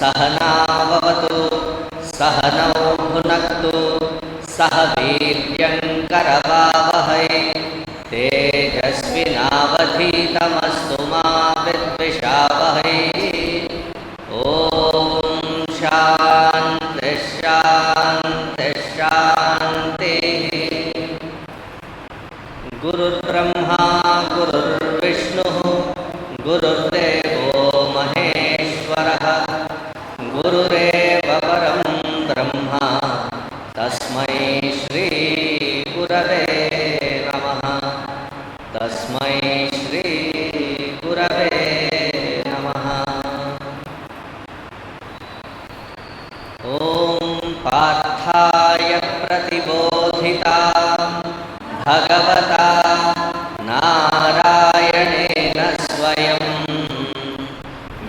सहनाववतु सहनौ भुनक्तु सह वीर्यङ्करवावहै तेजस्विनावधीतमस्तु मा विद्विषावहै। ॐ शान्ति शान्ति शान्तिः। गुरुर्ब्रह्मा गुरुर्विष्णुः गुरुर्देवो महेश्वरः गुरुरेव परं ब्रह्म तस्मै श्री गुरवे नमः। तस्मै श्री गुरवे नमः। ॐ पार्थाय प्रतिबोधितां भगवता नारायणेन स्वयं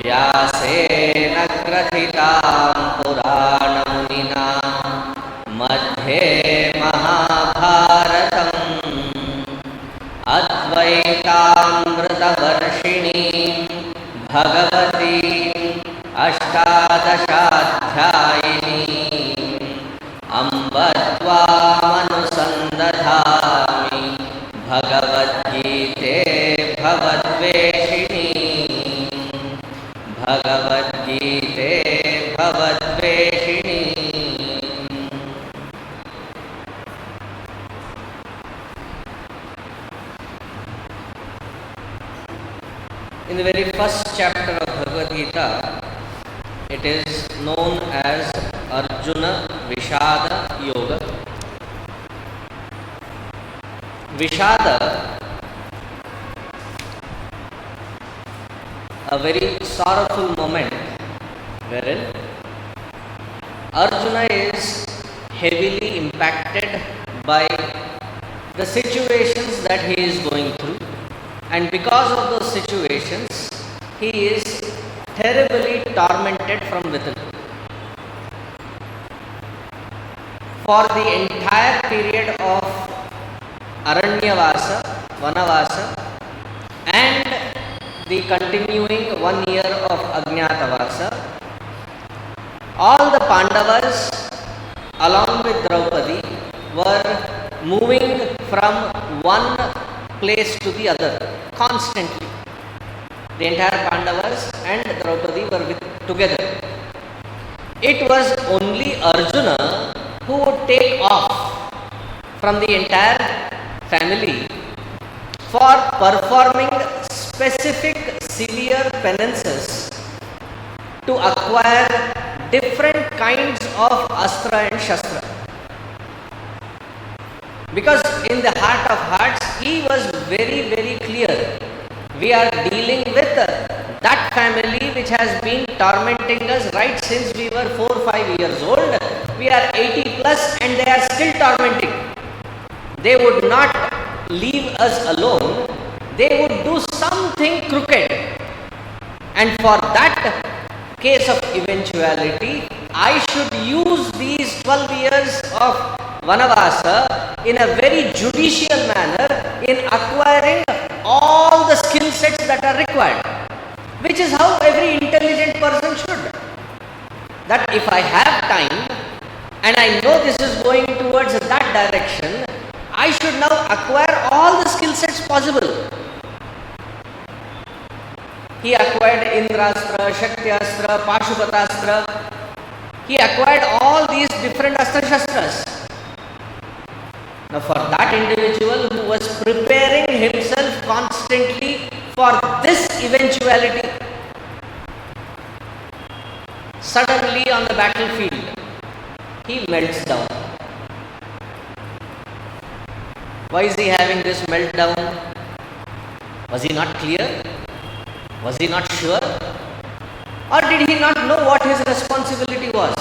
व्यासेन ग्रथितां पुराणमुनिना मध्ये महाभारतम् अद्वैतामृतवर्षिणीं भगवतीम् अष्टादशाध्यायिनीम् अम्ब त्वामनुसन्दधामि भगवद्गीते भवद्वेषिणी। भगवद्गीते भवद्वेषिणी। In the very first chapter of Bhagavad Gita, it is known as Arjuna Vishada Yoga. Vishada, a very sorrowful moment wherein Arjuna is heavily impacted by the situations that he is going through, and because of those situations he is terribly tormented from within. For the entire period of Aranyavasa, Vanavasa, and the continuing 1 year of Ajnatavasa, all the Pandavas along with Draupadi were moving from one place to the other constantly. The entire Pandavas and Draupadi were together. It was only Arjuna who would take off from the entire family for performing specific severe penances to acquire different kinds of astra and shastra. Because in the heart of hearts he was very, very clear. We are dealing with that family which has been tormenting us right since we were 4 or 5 years old. We are 80 plus and they are still tormenting. They would not leave us alone. They would do something crooked. And for that case of eventuality, I should use these 12 years of Vanavasa in a very judicial manner in acquiring all the skill sets that are required, which is how every intelligent person should. That if I have time and I know this is going towards that direction, I should now acquire all the skill sets possible. He acquired Indrastra, Shaktiastra, Pashupatastra. He acquired all these different astra shastras. Now for that individual who was preparing himself constantly for this eventuality. Suddenly on the battlefield, he melts down. Why is he having this meltdown? Was he not clear? Was he not sure? Or did he not know what his responsibility was?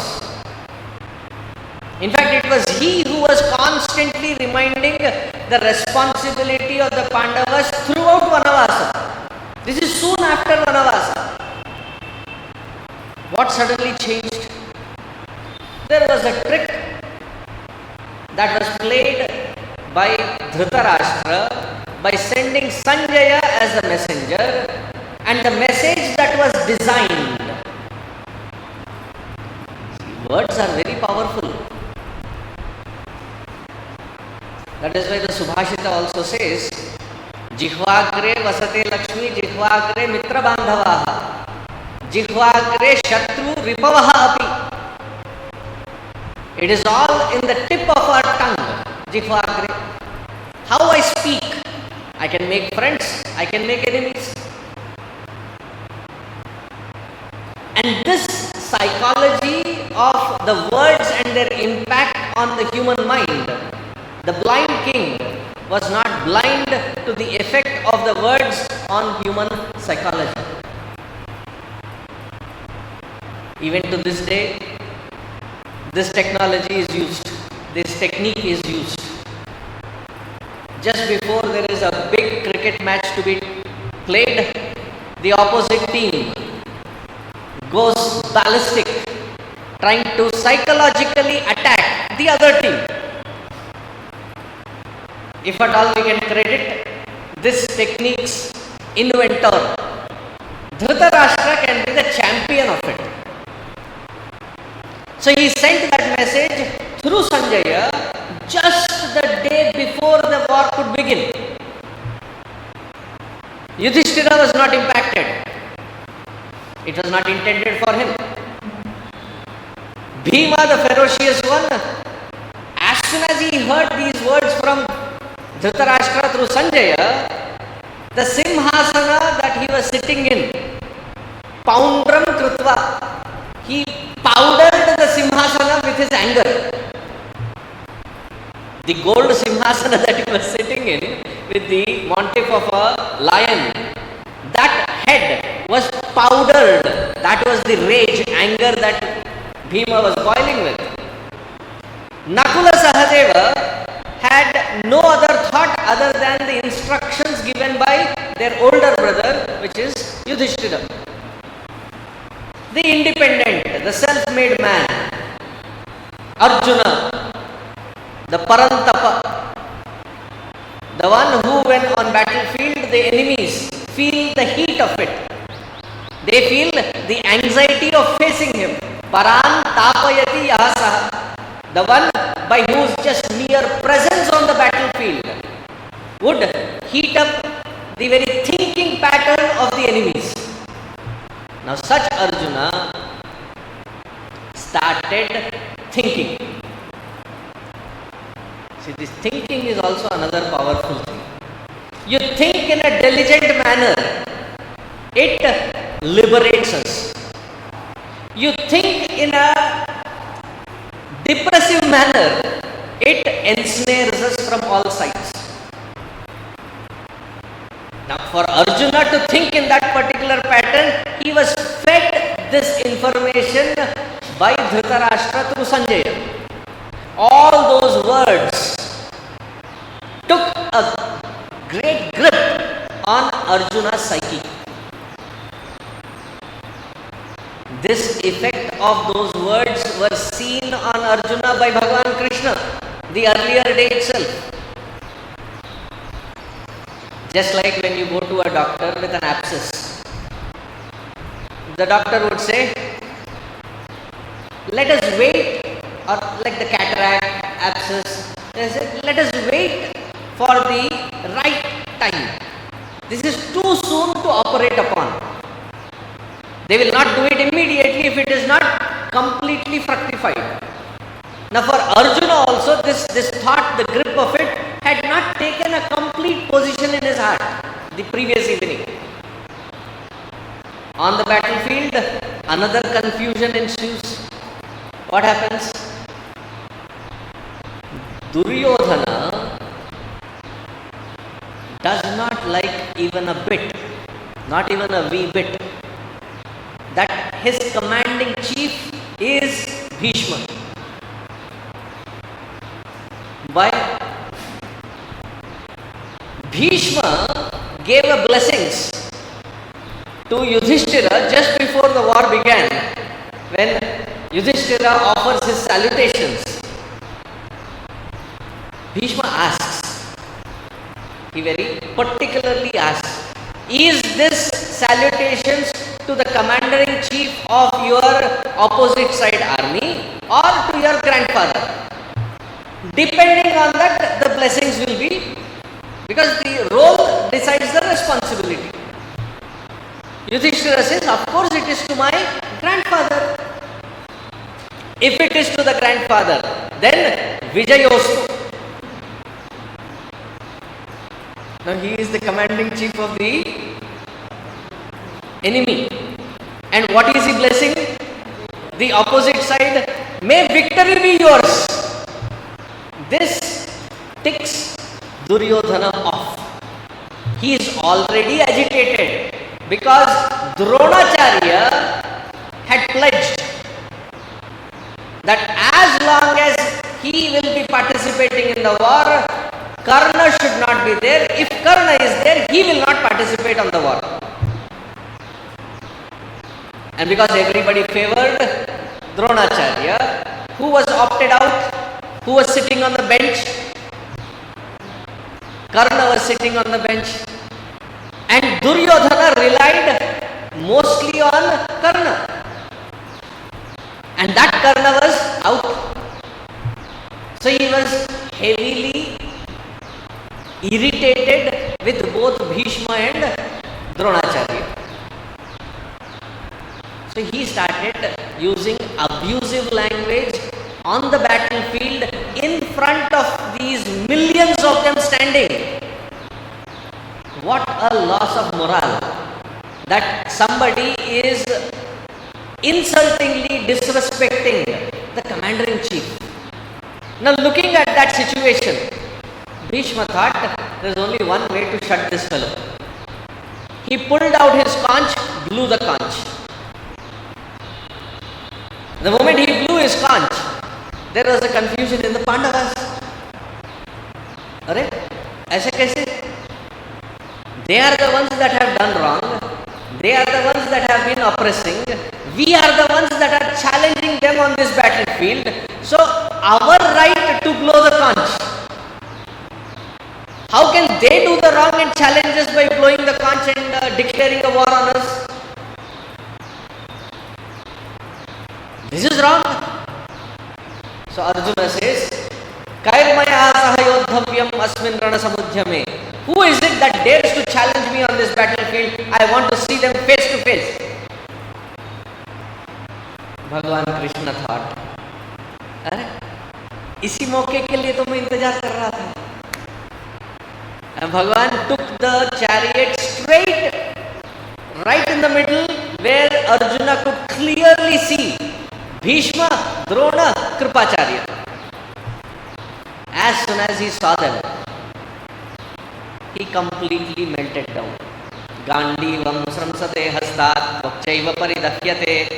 In fact, it was he who was constantly reminding the responsibility of the Pandavas throughout Vanavasa. This is soon after Vanavasa. What suddenly changed? There was a trick that was played by Dhritarashtra by sending Sanjaya as the messenger, and the message that was designed. Words are very powerful. That is why the Subhashita also says, Jihvagre vasate Lakshmi, Jihvagre mitra bandhavaha, Jihvagre shatru ripavaha api. It is all in the tip of our tongue, Jihvagre. How I speak, I can make friends, I can make enemies. And this psychology of the words and their impact on the human mind, the blind king was not blind to the effect of the words on human psychology. Even to this day, this technology is used, this technique is used. Just before there is a big cricket match to be played, the opposite team goes ballistic, trying to psychologically attack the other team. If at all we can credit this technique's inventor, Dhritarashtra can be the champion of it. So he sent that message through Sanjaya just the day before the war could begin. Yudhishthira was not impacted. It was not intended for him. Bhima, the ferocious one, as soon as he heard these words from Dhritarashtra through Sanjaya, the Simhasana that he was sitting in, Poundram Krutva, he powdered the Simhasana with his anger. The gold Simhasana that he was sitting in with the motif of a lion, that head was powdered. That was the rage, anger that Bhima was boiling with. Nakula Sahadeva had no other thought other than the instructions given by their older brother, which is Yudhishthira. The independent, the self-made man, Arjuna, the Parantapa, the one who when on battlefield the enemies feel the heat of it. They feel the anxiety of facing him. Paran tapayati yahasaha. The one by whose just mere presence on the battlefield would heat up the very thinking pattern of the enemies. Now such Arjuna started thinking. See, this thinking is also another powerful thing. You think in a diligent manner, it liberates us. You think in a depressive manner, it ensnares us from all sides. Now for Arjuna to think in that particular pattern, he was fed this information by Dhritarashtra through Sanjaya. All those words took a great grip on Arjuna's psyche. This effect of those words were seen on Arjuna by Bhagavan Krishna the earlier day itself. Just like when you go to a doctor with an abscess, the doctor would say, let us wait, or like the cataract, abscess, they say, let us wait for the right time. This is too soon to operate upon. They will not do it immediately if it is not completely fructified. Now for Arjuna also, this thought, the grip of it, had not taken a complete position in his heart the previous evening. On the battlefield, another confusion ensues. What happens? Duryodhana does not like even a bit, not even a wee bit, that his commanding chief is Bhishma. Why? Bhishma gave a blessings to Yudhishthira just before the war began, when Yudhishthira offers his salutations. Bhishma asks, he very particularly asks, is this salutations to the commander-in-chief of your opposite side army or to your grandfather? Depending on that, the blessings will be, because the role decides the responsibility. Yudhishthira says, of course it is to my grandfather. If it is to the grandfather, then Vijayostu. Now he is the commanding chief of the enemy. And what is he blessing? The opposite side. May victory be yours. This ticks Duryodhana off. He is already agitated because Dronacharya had pledged that as long as he will be participating in the war, Karna should not be there. If Karna is there, he will not participate on the war. And because everybody favored Dronacharya, who was opted out, who was sitting on the bench? Karna was sitting on the bench. And Duryodhana relied mostly on Karna. And that Karna was out. So he was heavily irritated with both Bhishma and Dronacharya. So he started using abusive language on the battlefield in front of these millions of them standing. What a loss of morale that somebody is insultingly disrespecting the commander-in-chief. Now looking at that situation, Bhishma thought there is only one way to shut this fellow. He pulled out his conch, blew the conch. The moment he blew his conch, there was a confusion in the Pandavas. अरे ऐसे कैसे? They are the ones that have done wrong. They are the ones that have been oppressing. We are the ones that are challenging them on this battlefield. So our right to blow the conch. How can they do the wrong and challenge us by blowing the conch and declaring a war on us? This is wrong. So Arjuna says, Kairmaya sahayodhavyam asmin rana samudhyame. Who is it that dares to challenge me on this battlefield? I want to see them face to face. Bhagwan Krishna thought, अरे इसी मौके के लिए तो मैं इंतजार कर रहा था. And Bhagwan took the chariot straight right in the middle where Arjuna could clearly see Bhishma, Drona, Kripacharya. As soon as he saw them, he completely melted down. Gandivam sramsate hastat vakchaiva paridahyate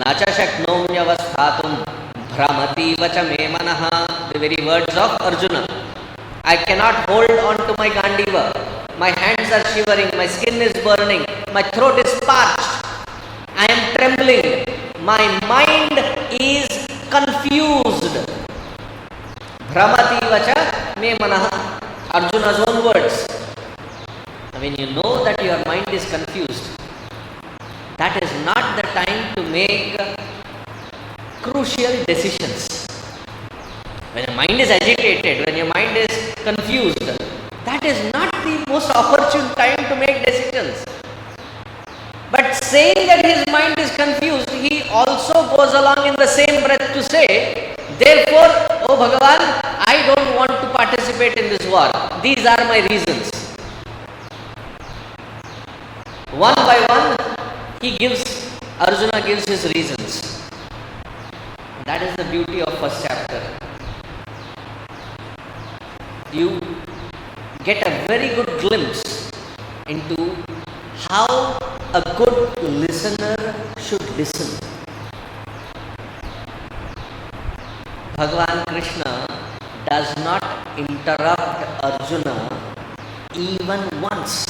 nacha shaknomyavasthatum bhramati vacha me manaha. The very words of Arjuna. I cannot hold on to my Gandiva. My hands are shivering, my skin is burning, my throat is parched. I am trembling. My mind is confused. Bhramati vacha me manaha. Arjuna's own words. When you know that your mind is confused, that is not the time to make crucial decisions. When your mind is agitated, when your mind is confused, that is not the most opportune time to make decisions. But saying that his mind is confused, he also goes along in the same breath to say, therefore, oh Bhagavan, I don't want to participate in this war. These are my reasons. One by one, Arjuna gives his reasons. That is the beauty of first chapter. You get a very good glimpse into how a good listener should listen. Bhagavan Krishna does not interrupt Arjuna even once.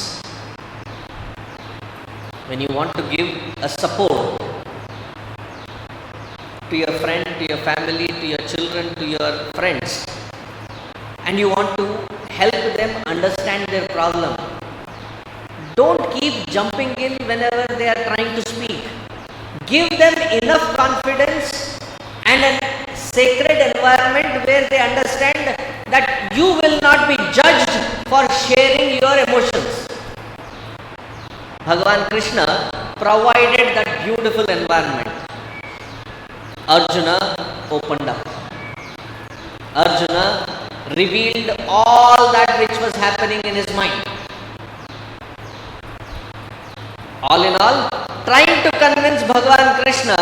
When you want to give a support to your friend, to your family, to your children, to your friends, and you want to help them understand their problem, don't keep jumping in whenever they are trying to speak. Give them enough confidence and a sacred environment where they understand that you will not be judged for sharing your emotions. Bhagavan Krishna provided that beautiful environment. Arjuna opened up. Arjuna revealed all that which was happening in his mind. All in all, trying to convince Bhagavan Krishna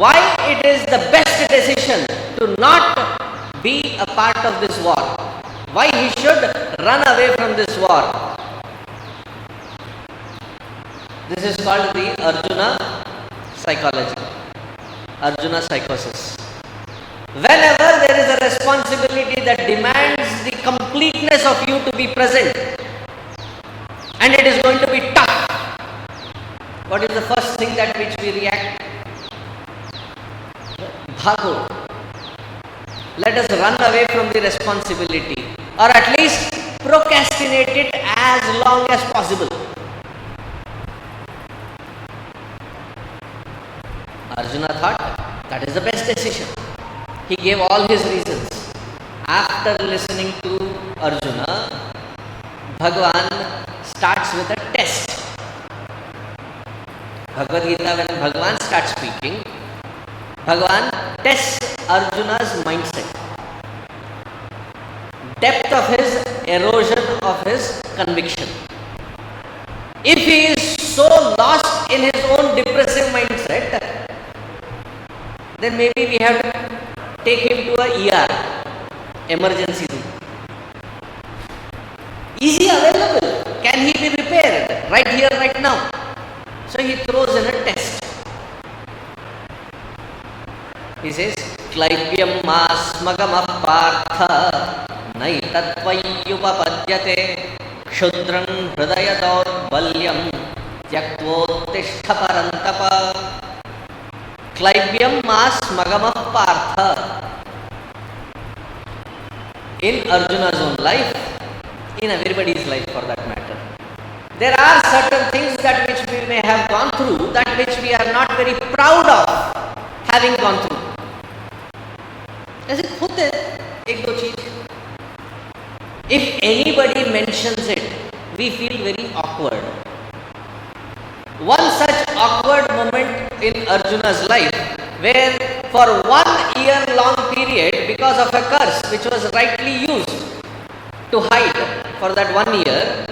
why it is the best decision to not be a part of this war. Why he should run away from this war. This is called the Arjuna psychology, Arjuna psychosis. Whenever there is a responsibility that demands the completeness of you to be present, and it is going to be tough, what is the first thing that which we react? Bhago. Let us run away from the responsibility, or at least procrastinate it as long as possible. Arjuna thought that is the best decision. He gave all his reasons. After listening to Arjuna, Bhagavan starts with a test. Bhagavad Gita, when Bhagavan starts speaking, Bhagavan tests Arjuna's mindset, depth of his erosion of his conviction. If he is so lost in his own depressive mindset, then maybe we have to take him to a ER, emergency room. Is he available? Can he be repaired right here, right now? So he throws in a test. He says, Klaipyam masmagamah partha naitatvayupapadyate kshudram hridayadod balyam tyaktvottishta parantapa. Klaipyam masmagamah partha. In Arjuna's own life, in everybody's life for that matter, there are certain things that which we may have gone through, that which we are not very proud of having gone through. ऐसे होते एक दो चीज. If anybody mentions it, we feel very awkward. One such awkward moment in Arjuna's life, where for 1 year long period, because of a curse which was rightly used to hide for that 1 year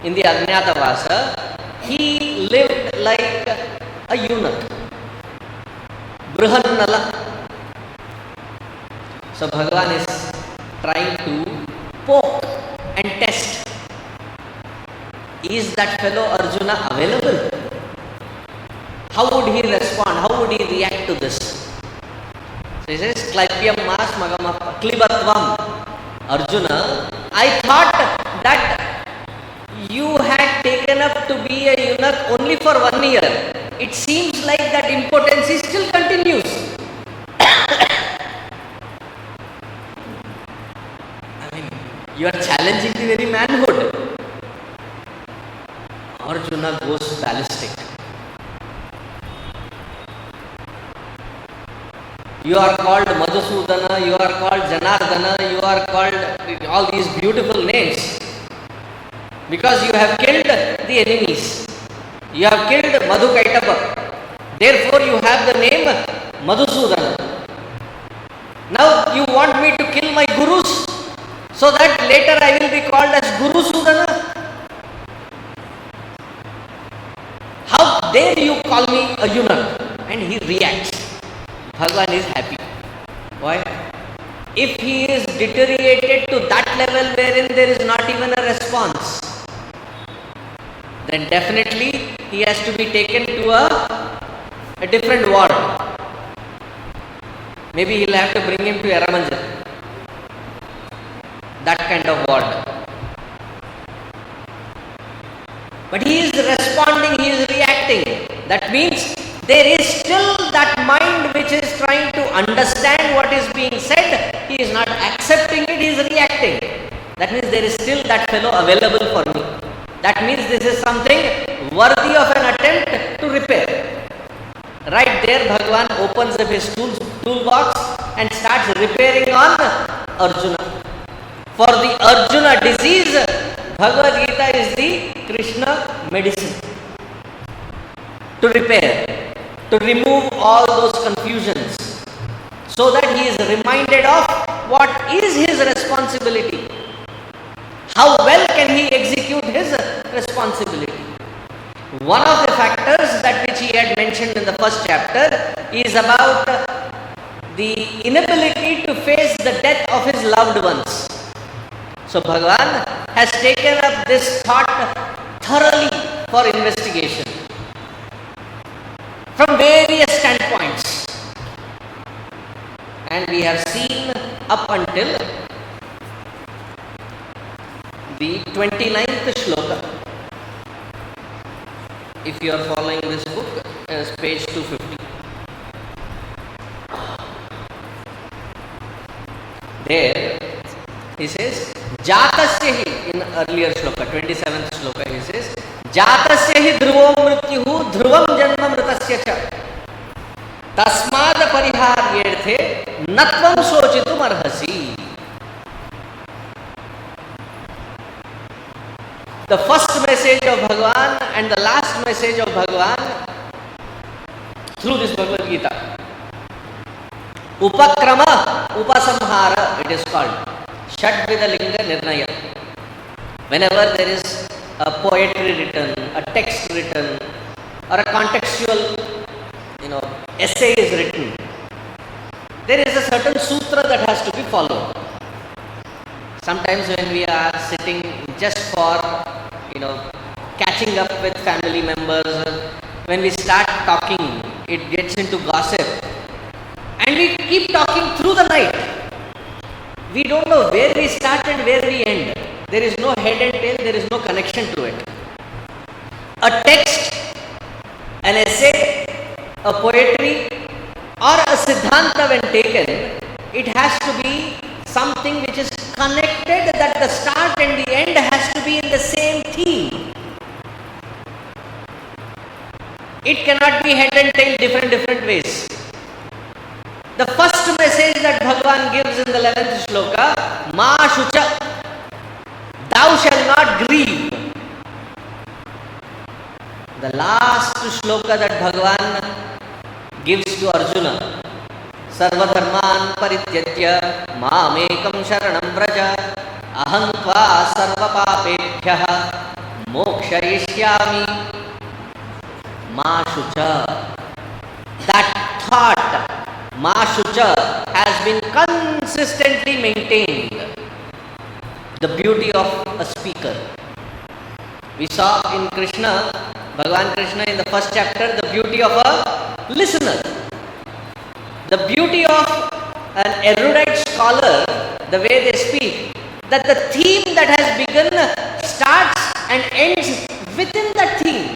in the Ajnatavasa, he lived like a eunuch, Brihannala. So Bhagavan is trying to poke and test. Is that fellow Arjuna available? How would he respond? How would he react to this? So he says, Klaipyam mas magamah klibatvam. Arjuna, I thought that you had taken up to be a eunuch only for 1 year. It seems like that impotency still continues. You are challenging the very manhood. Arjuna goes ballistic. You are called Madhusudana, you are called Janardana, you are called all these beautiful names because you have killed the enemies. You have killed Madhukaitapa. Therefore you have the name Madhusudana. Now you want me to kill my gurus, so that later I will be called as Guru Sudana? How dare you call me a eunuch, and he reacts. Bhagavan is happy. Why? If he is deteriorated to that level wherein there is not even a response, then definitely he has to be taken to a different ward. Maybe he'll have to bring him to Eramanjal. That kind of ward. But he is responding, he is reacting. That means there is still that mind which is trying to understand what is being said. He is not accepting it, he is reacting. That means there is still that fellow available for me. That means this is something worthy of an attempt to repair. Right there, Bhagavan opens up his toolbox and starts repairing on Arjuna. For the Arjuna disease, Bhagavad Gita is the Krishna medicine. To repair, to remove all those confusions, so that he is reminded of what is his responsibility. How well can he execute his responsibility? One of the factors that which he had mentioned in the first chapter is about the inability to face the death of his loved ones. So Bhagavan has taken up this thought thoroughly for investigation from various standpoints. And we have seen up until the 29th shloka. If you are following this book, it's page 250. There he says, Jatasya hi, in earlier shloka, 27th shloka, he says, Jatasya hi dhruvo mrityuhu dhruvam janma mritasya cha tasmad pariharyerthe natvam sochitum arhasi. The first message of Bhagavan and the last message of Bhagavan through this Bhagavad Gita. Upakrama, Upasamhara, it is called. Shadvida Linga Nirnaya. Whenever there is a poetry written, a text written, or a contextual, essay is written, there is a certain sutra that has to be followed. Sometimes when we are sitting just for, catching up with family members, when we start talking, it gets into gossip. And we keep talking through the night. We don't know where we start and where we end. There is no head and tail, there is no connection to it. A text, an essay, a poetry, or a siddhanta when taken, it has to be something which is connected, that the start and the end has to be in the same theme. It cannot be head and tail different ways. The first message that Bhagavan gives in the 11th shloka, Ma Shucha, thou shalt not grieve. The last shloka that Bhagavan gives to Arjuna, Sarvadharman parityajya mamekam sharanam vraja aham tva sarvapapebhyah mokshayishyami ma shucha. That thought, ma shucha, has been consistently maintained. The beauty of a speaker. We saw in Krishna, Bhagavan Krishna in the first chapter, the beauty of a listener. The beauty of an erudite scholar, the way they speak, that the theme that has begun starts and ends within that theme.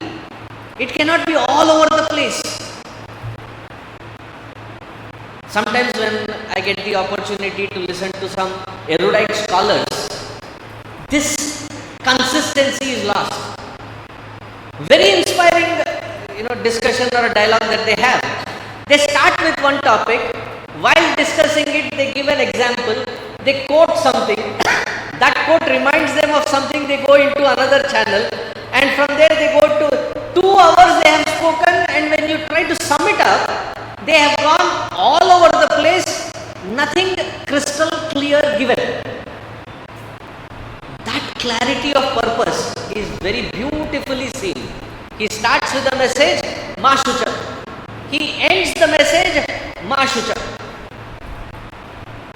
It cannot be all over the place. Sometimes when I get the opportunity to listen to some erudite scholars, this consistency is lost. Very inspiring, discussion or a dialogue that they have. They start with one topic, while discussing it, they give an example, they quote something, that quote reminds them of something, they go into another channel, and from there they go to 2 hours they have spoken, and when you try to sum it up, they have gone all over the place, nothing crystal clear given. That clarity of purpose is very beautifully seen. He starts with a message, Ma Shucha. He ends the message, Ma Shucha.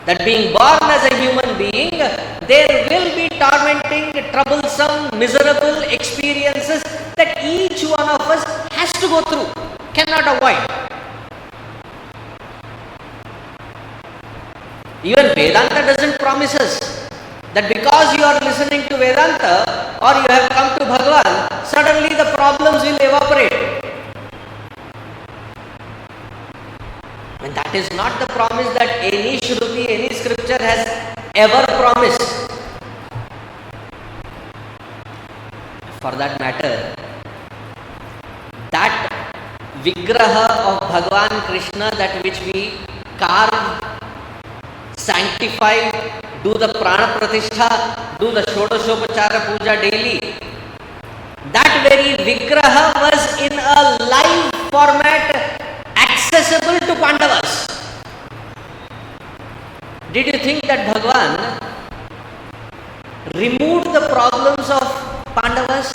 That being born as a human being, there will be tormenting, troublesome, miserable experiences that each one of us has to go through, cannot avoid. Even Vedanta doesn't promise us that because you are listening to Vedanta or you have come to Bhagavan, suddenly the problems will evaporate. And that is not the promise that any Shruti, any scripture has ever promised. For that matter, that Vigraha of Bhagavan Krishna, that which we carve, sanctify, do the Prana Pratishtha, do the Shodashopachara Puja daily, that very Vigraha was in a live format accessible to Pandavas. Did you think that Bhagavan removed the problems of Pandavas?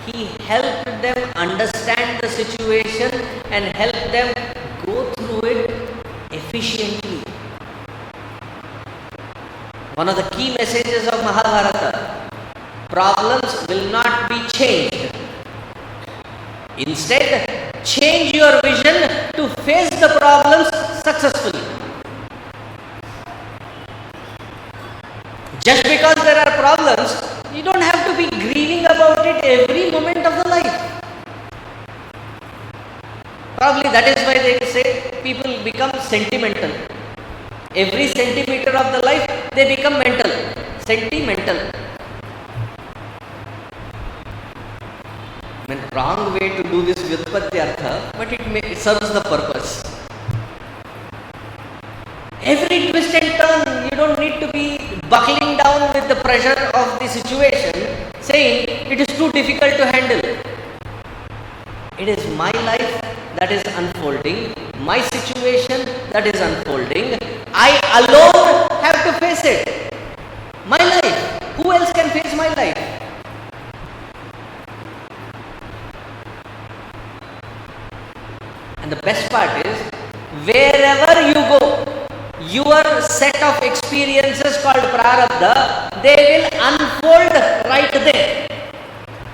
He helped them understand the situation and helped them go through it efficiently. One of the key messages of Mahabharata: problems will not be changed. Instead, change your vision to face the problems successfully. Just because there are problems, you don't have to be grieving about it every moment of the life. Probably that is why they say people become sentimental. Every centimeter of the life, they become mental, sentimental. I mean, wrong way to do this Vyutpatyartha, but it serves the purpose. Every twist and turn, you don't need to be buckling down with the pressure of the situation, saying it is too difficult to handle. It is my life that is unfolding, my situation that is unfolding. I alone have to face it. My life. Who else can face my life? And the best part is, wherever you go, your set of experiences called prarabdha, they will unfold right there.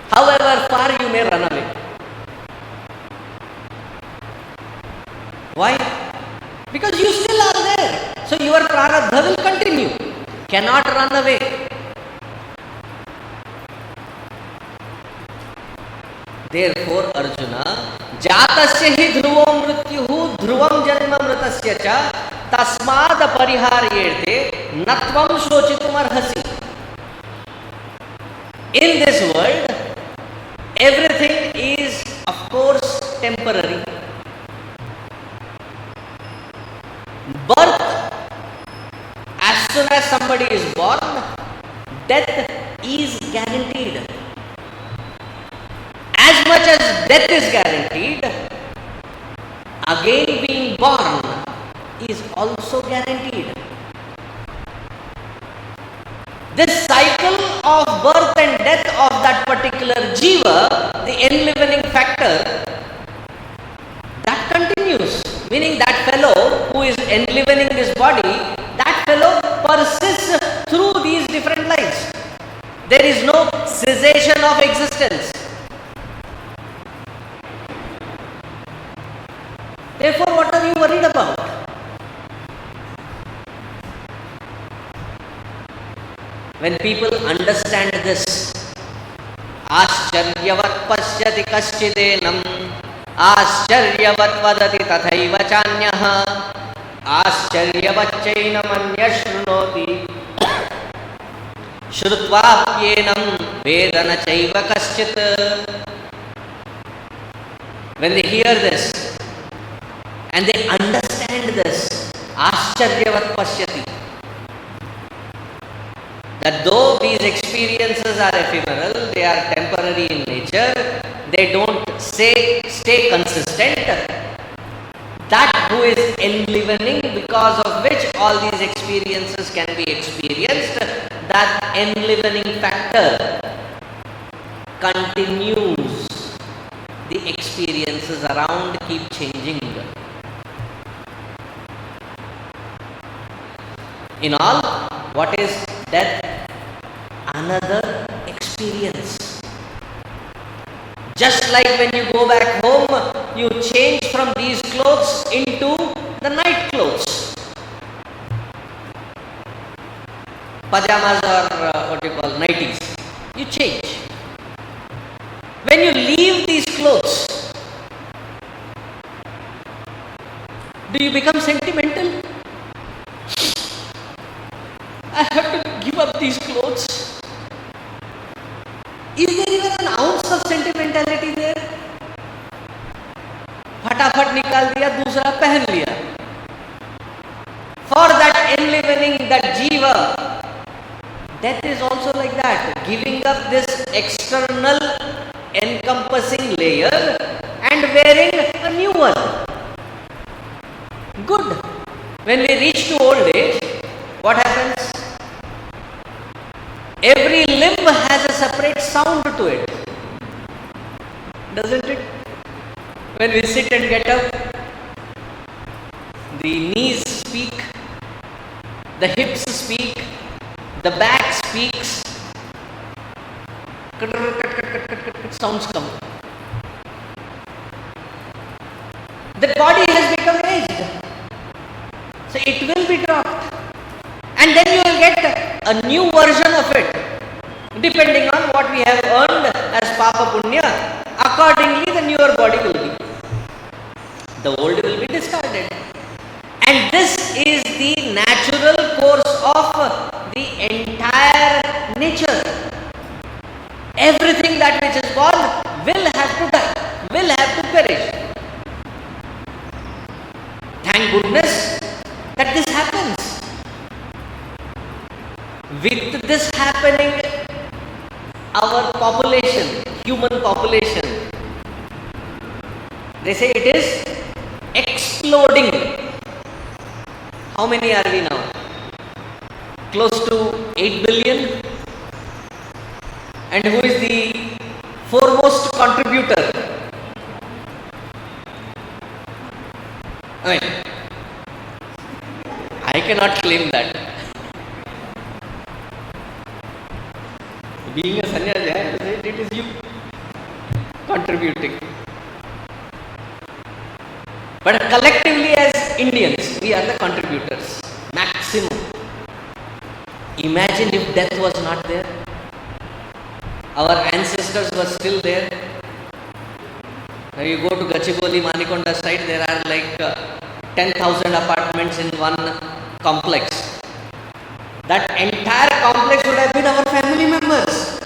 However far you may run away. Why? Because you still are there. So your prarabdha will continue. Cannot run away. Therefore, Arjuna, jatasya hi dhruvam mrityuhu dhruvam janma mritasya cha tasmad pariharyete natvam shochitum arhasi. In this world, everything is, of course, temporary. Birth, as soon as somebody is born, death is guaranteed. As much as death is guaranteed, again being born is also guaranteed. This cycle of birth and death of that particular jiva, the enlivening factor, that continues. Meaning that fellow who is enlivening this body, that fellow persists through these different lives. There is no cessation of existence. Therefore, what are you worried about? When people understand this, Ascharyavat pasyati kaschidenam, Ascharyavat vadati tathaiva chanyaha, Ascharyavat chainam anyashrunoti, Shrutvapyenam vedana chaiva kaschit. When they hear this and they understand this, Ascharyavat pasyati, that though these experiences are ephemeral, they are temporary in nature, they don't stay consistent. That who is enlivening, because of which all these experiences can be experienced, that enlivening factor continues. The experiences around keep changing. In all, what is death? Another experience. Just like when you go back home, you change from these clothes into the night clothes. Pajamas or what you call nighties. You change. When you leave these clothes, do you become sentimental? I have to give up these clothes. Is there even an ounce of sentimentality there? फटाफट निकाल दिया, दूसरा पहन लिया. For that enlivening, that jiva, death is also like that, giving up this external encompassing layer and wearing a new one. Good. When we reach to old age, what happens? Every limb has a separate sound to it, doesn't it? When we sit and get up, the knees speak, the hips speak, the back speaks. Sounds come. The body has become aged, so it will be dropped, and then you will get a new version of it, depending on what we have earned as Papa Punya. Accordingly, the newer body will be. The old will be discarded. And this is the natural course of the entire nature. Everything that which is born will have to die, will have to perish. Thank goodness that this happens. With this happening, our population, human population, they say it is exploding. How many are we now? Close to 8 billion. And who is the foremost contributor? I cannot claim that. Being a sannyasi, it is you contributing. But collectively as Indians, we are the contributors. Maximum. Imagine if death was not there. Our ancestors were still there. Now you go to Gachibowli, Manikonda side, there are like 10,000 apartments in one complex. That entire complex would have been our family members.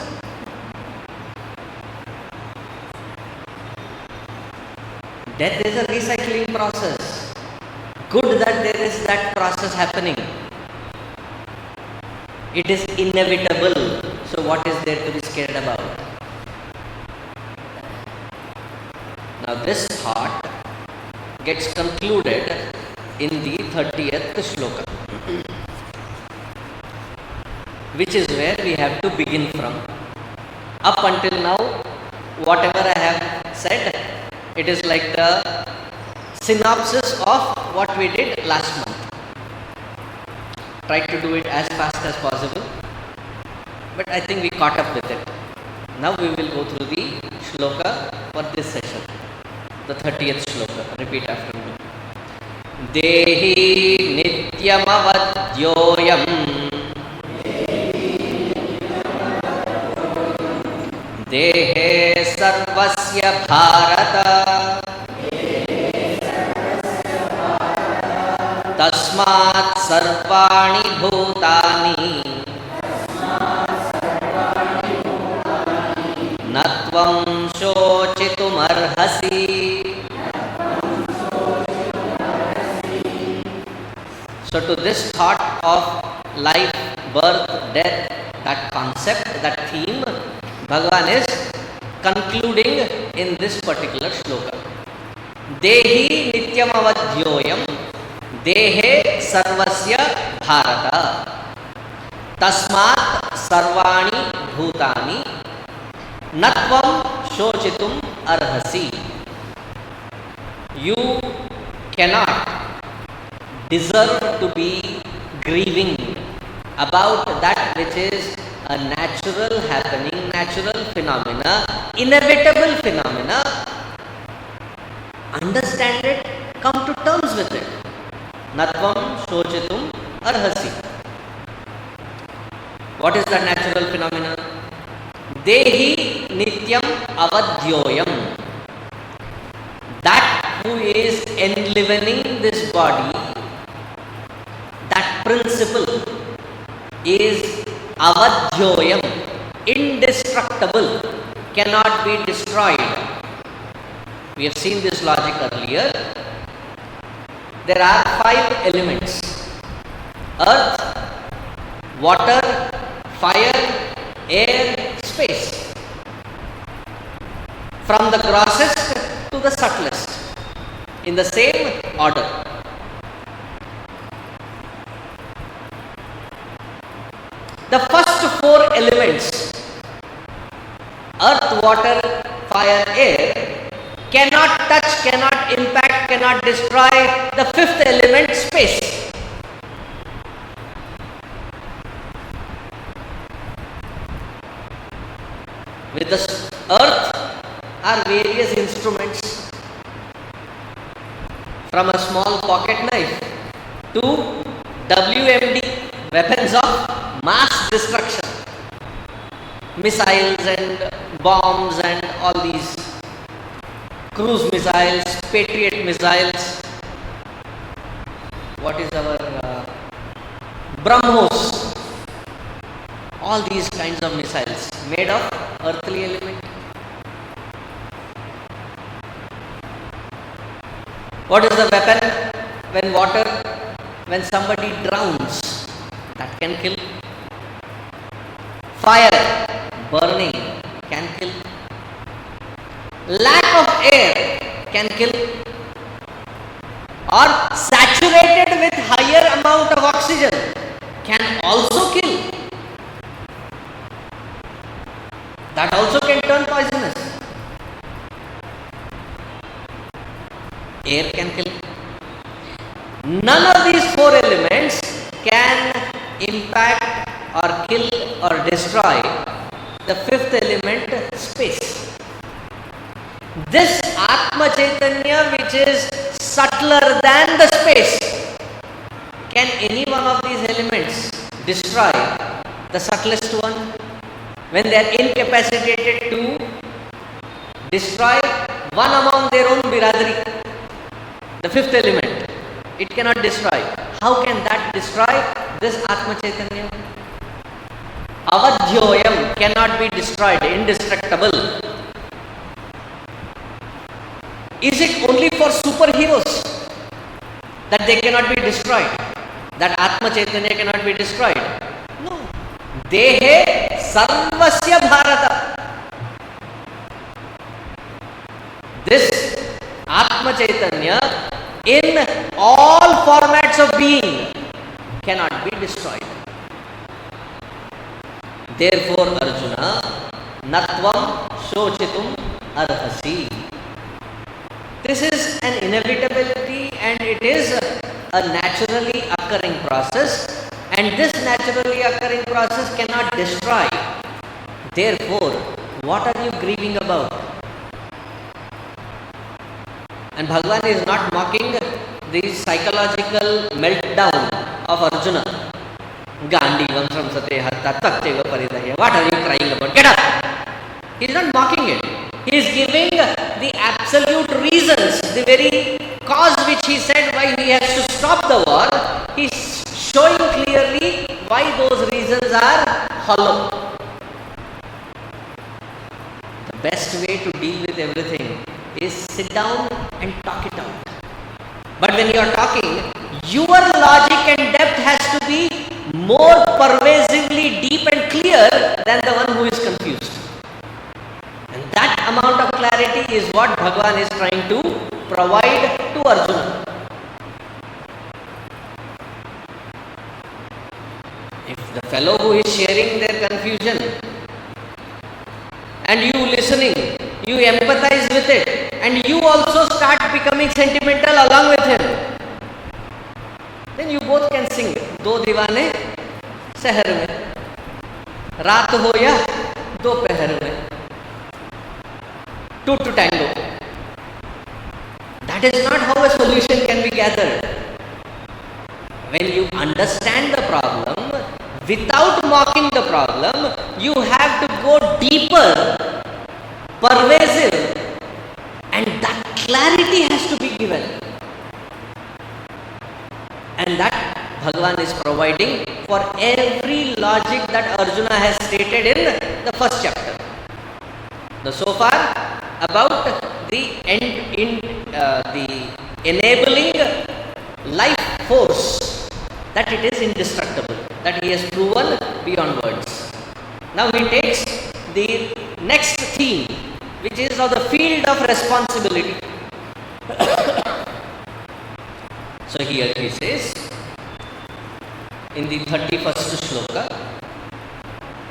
Death is a recycling process. Good that there is that process happening. It is inevitable. So what is there to be scared about? Now this thought gets concluded in the 30th shloka, which is where we have to begin from. Up until now, whatever I have said, it is like the synopsis of what we did last month. Try to do it as fast as possible, but I think we caught up with it. Now we will go through the shloka for this session, the 30th shloka. Repeat after me. Dehi nityamavadyoyam Dehe sarvasya bharata Tasmat sarvani bhutani Natvam shochitum arhasi. So to this thought of life, birth, death, that concept, that theme, Bhagavan is concluding in this particular shloka. Dehi nityam avadhyoyam Dehe sarvasya bharata Tasmat sarvani bhutani Natvam shochitum arhasi. You cannot deserve to be grieving about that which is a natural happening, natural phenomena, inevitable phenomena. Understand it, come to terms with it. Natvam shochitum arhasi. What is the natural phenomena? Dehi nityam avadhyoyam. That who is enlivening this body, that principle is avadhyoyam, indestructible, cannot be destroyed. We have seen this logic earlier. There are 5 elements: earth, water, fire, air, space. From the grossest to the subtlest, in the same order. The first 4 elements, earth, water, fire, air, cannot touch, cannot impact, cannot destroy the 5th element, space. With the earth are various instruments, from a small pocket knife to WMD, weapons of mass destruction, missiles and bombs and all these, cruise missiles, Patriot missiles. What is our BrahMos? All these kinds of missiles made of earthly element. What is the weapon when somebody drowns? That can kill. Fire, burning, can kill. Lack of air can kill. Or saturated with higher amount of oxygen can also kill. That also can turn poisonous. Air can kill. None of these 4 elements can impact or kill or destroy the 5th element, space. This Atma Chaitanya, which is subtler than the space, can any one of these elements destroy the subtlest one? When they are incapacitated to destroy one among their own biradari, the 5th element, it cannot destroy. How can that destroy this Atma Chaitanya? Avadhyoyam, cannot be destroyed, indestructible. Is it only for superheroes that they cannot be destroyed? That Atma Chaitanya cannot be destroyed? No. Dehe sarvasya bharata. This Atma Chaitanya in all formats of being cannot be destroyed. Therefore, Arjuna, natvam shochitum arhasi. This is an inevitability and it is a naturally occurring process, and this naturally occurring process cannot destroy. Therefore, what are you grieving about? And Bhagavan is not mocking the psychological meltdown of Arjuna. Gandivam samsate hatta takteva paridaya. What are you crying about? Get up! He is not mocking it. He is giving the absolute reasons, the very cause which he said why he has to stop the war. He is showing clearly why those reasons are hollow. The best way to deal with everything is sit down and talk it out. But when you are talking, your logic and depth has to be more pervasively deep and clear than the one who is confused. And that amount of clarity is what Bhagavan is trying to provide to Arjuna. If the fellow who is sharing their confusion and you listening, you empathize with it, and you also start becoming sentimental along with him, then you both can sing दो दीवाने शहर में, रात हो या दोपहर में, two to tango. That is not how a solution can be gathered. When you understand the problem without mocking the problem, you have to go deeper, pervasive, and that clarity has to be given. And that Bhagavan is providing for every logic that Arjuna has stated in the first chapter. Now, so far about the the enabling life force, that it is indestructible, that he has proven beyond words. Now he takes the next theme, which is of the field of responsibility. So here he says in the 31st shloka,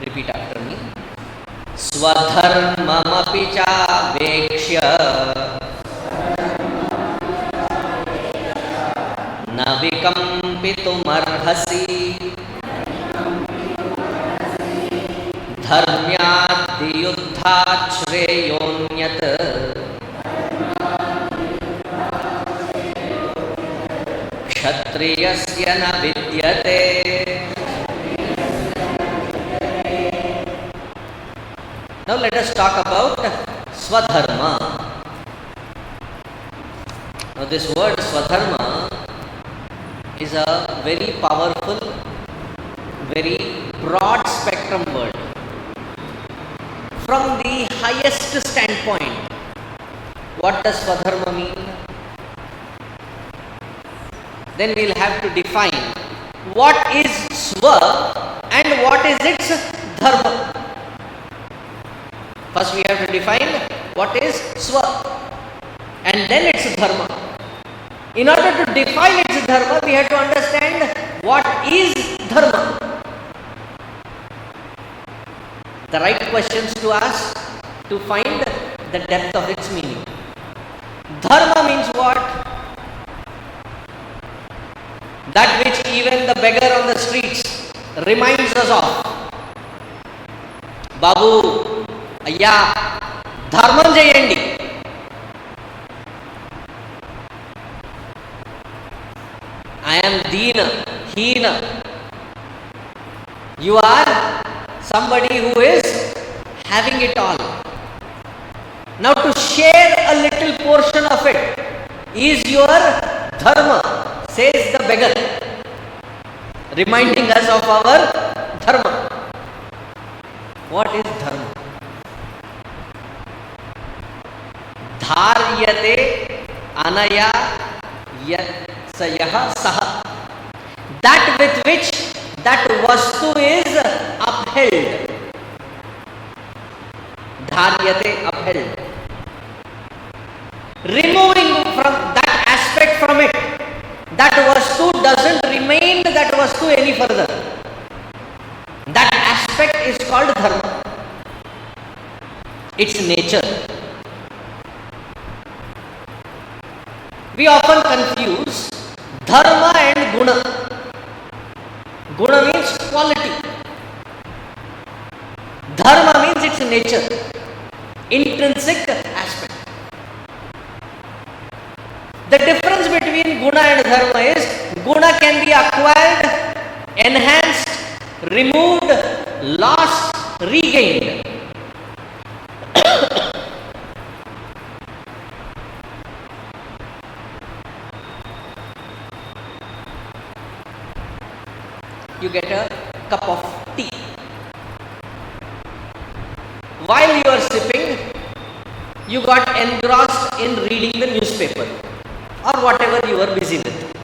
repeat after me, Swadharmamapi chabekshya na vikampitum-arhasi dharmyad-yuddhat shreyonyat kshatriyasya na vidyate. Now let us talk about Swadharma. Now this word Swadharma is a very powerful, very broad spectrum word. From the highest standpoint, what does Swadharma mean? Then we will have to define what is Swa and what is its Dharma. First we have to define what is Swa and then its Dharma. In order to define its Dharma, we have to understand what is Dharma. The right questions to ask to find the depth of its meaning. Dharma means what? That which even the beggar on the streets reminds us of. Babu, Ayya, Dharmam Jayandi. I am Deena, Heena. You are somebody who is having it all. Now to share a little portion of it is your Dharma, says the beggar, reminding us of our Dharma. What is Dharma? Dharyate anaya yatsayah saha. That with which that vastu is upheld. Dharyate, upheld. Removing from that aspect from it, that vastu doesn't remain that vastu any further. That aspect is called Dharma. Its nature. We often confuse Dharma and Guna. Guna means quality. Dharma means its nature, intrinsic aspect. The difference between Guna and Dharma is Guna can be acquired, enhanced, removed, lost, regained. You get a cup of tea. While you are sipping, you got engrossed in reading the newspaper or whatever you were busy with.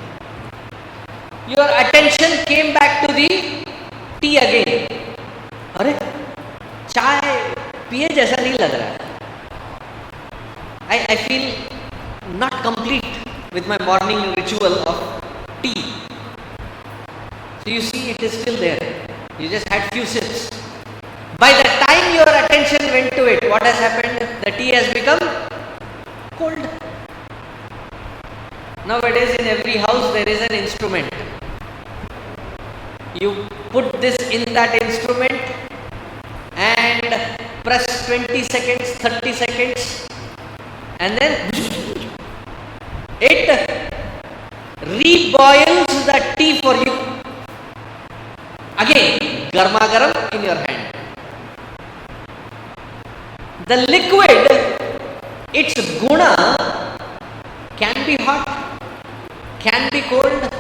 Your attention came back to the tea again. अरे चाय पिए जैसा नहीं लग रहा है. I feel not complete with my morning ritual of tea. So you see, it is still there. You just had few sips. By the time your attention went to it, what has happened? The tea has become cold. Nowadays in every house there is an instrument. You put this in that instrument and press 20 seconds, 30 seconds, and then it reboils the tea for you. Again, garma garam in your hand. The liquid, its guna can be hot, can be cold,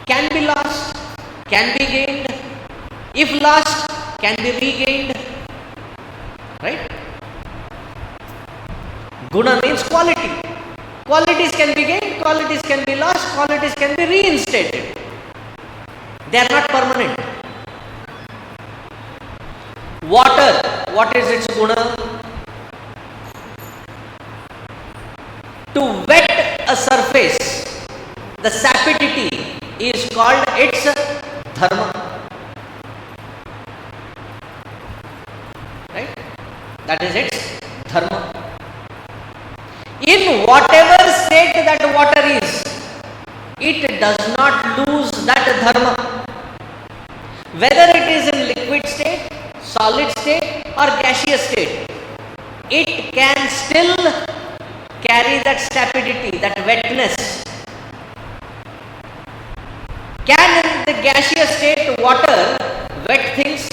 can be lost, can be gained. If lost, can be regained. Right? Guna means quality. Qualities can be gained, qualities can be lost, qualities can be reinstated. They are not permanent. Water, what is its guna? To wet a surface, the sapidity is called its dharma. Right? That is its dharma. In whatever state that water is, it does not lose that dharma. Whether it is in liquid state, solid state or gaseous state, it can still carry that sapidity, that wetness. Can in the gaseous state water wet things?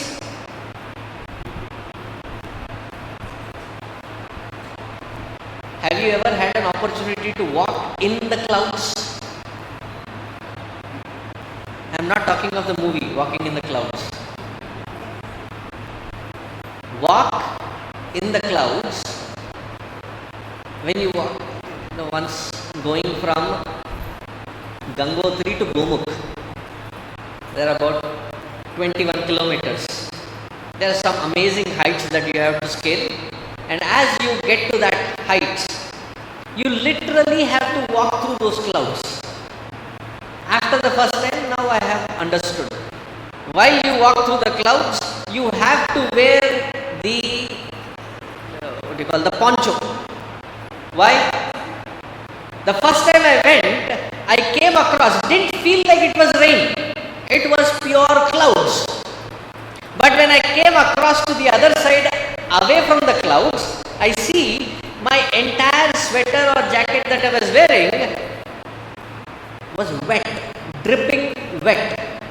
Have you ever had an opportunity to walk in the clouds? I am not talking of the movie Walking in the Clouds. Walk in the clouds. When you walk, once going from Gangotri to Gomukh, there are about 21 kilometers. There are some amazing heights that you have to scale, and as you get to that height, you literally have to walk through those clouds. After the first time, now I have understood. While you walk through the clouds, you have to wear the the poncho. Why? The first time I went, I came across, didn't feel like it was rain. It was pure clouds. But when I came across to the other side, away from the clouds, I see my entire sweater or jacket that I was wearing was wet, dripping wet.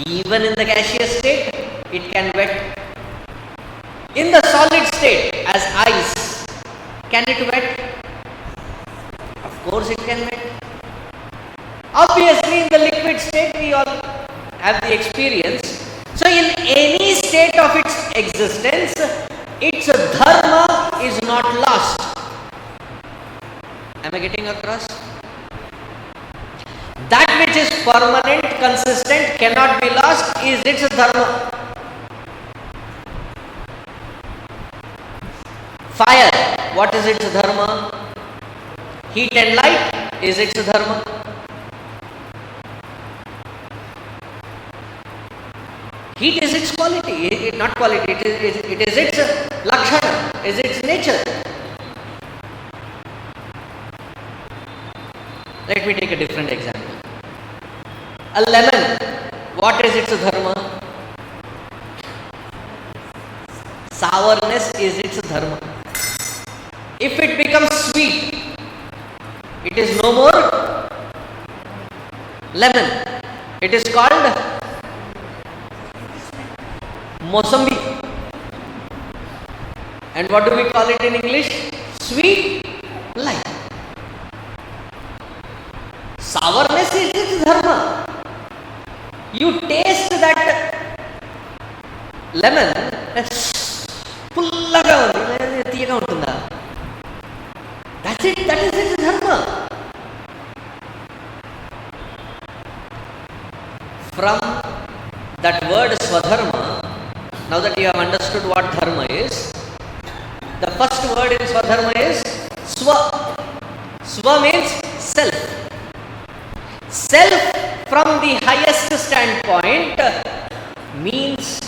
Even in the gaseous state, it can wet. In the solid state, as ice, can it wet? Of course it can wet. Obviously in the liquid state, we all have the experience. So in any state of its existence, its dharma is not lost. Am I getting across? That which is permanent, consistent, cannot be lost is its dharma. Fire, what is its dharma? Heat and light is its dharma. Heat is its quality, not quality, it is its lakshana, is its nature. Let me take a different example. A lemon, what is its dharma? Sourness is its dharma. If it becomes sweet, it is no more lemon. It is called Mosambi. And what do we call it in English? Sweet life. Sourness is its dharma. You taste that lemon, pullaga untunda. That's it, that is its dharma. From that word swadharma, now that you have understood what dharma is, the first word in swadharma is swa. Swa means self. Self from the highest standpoint means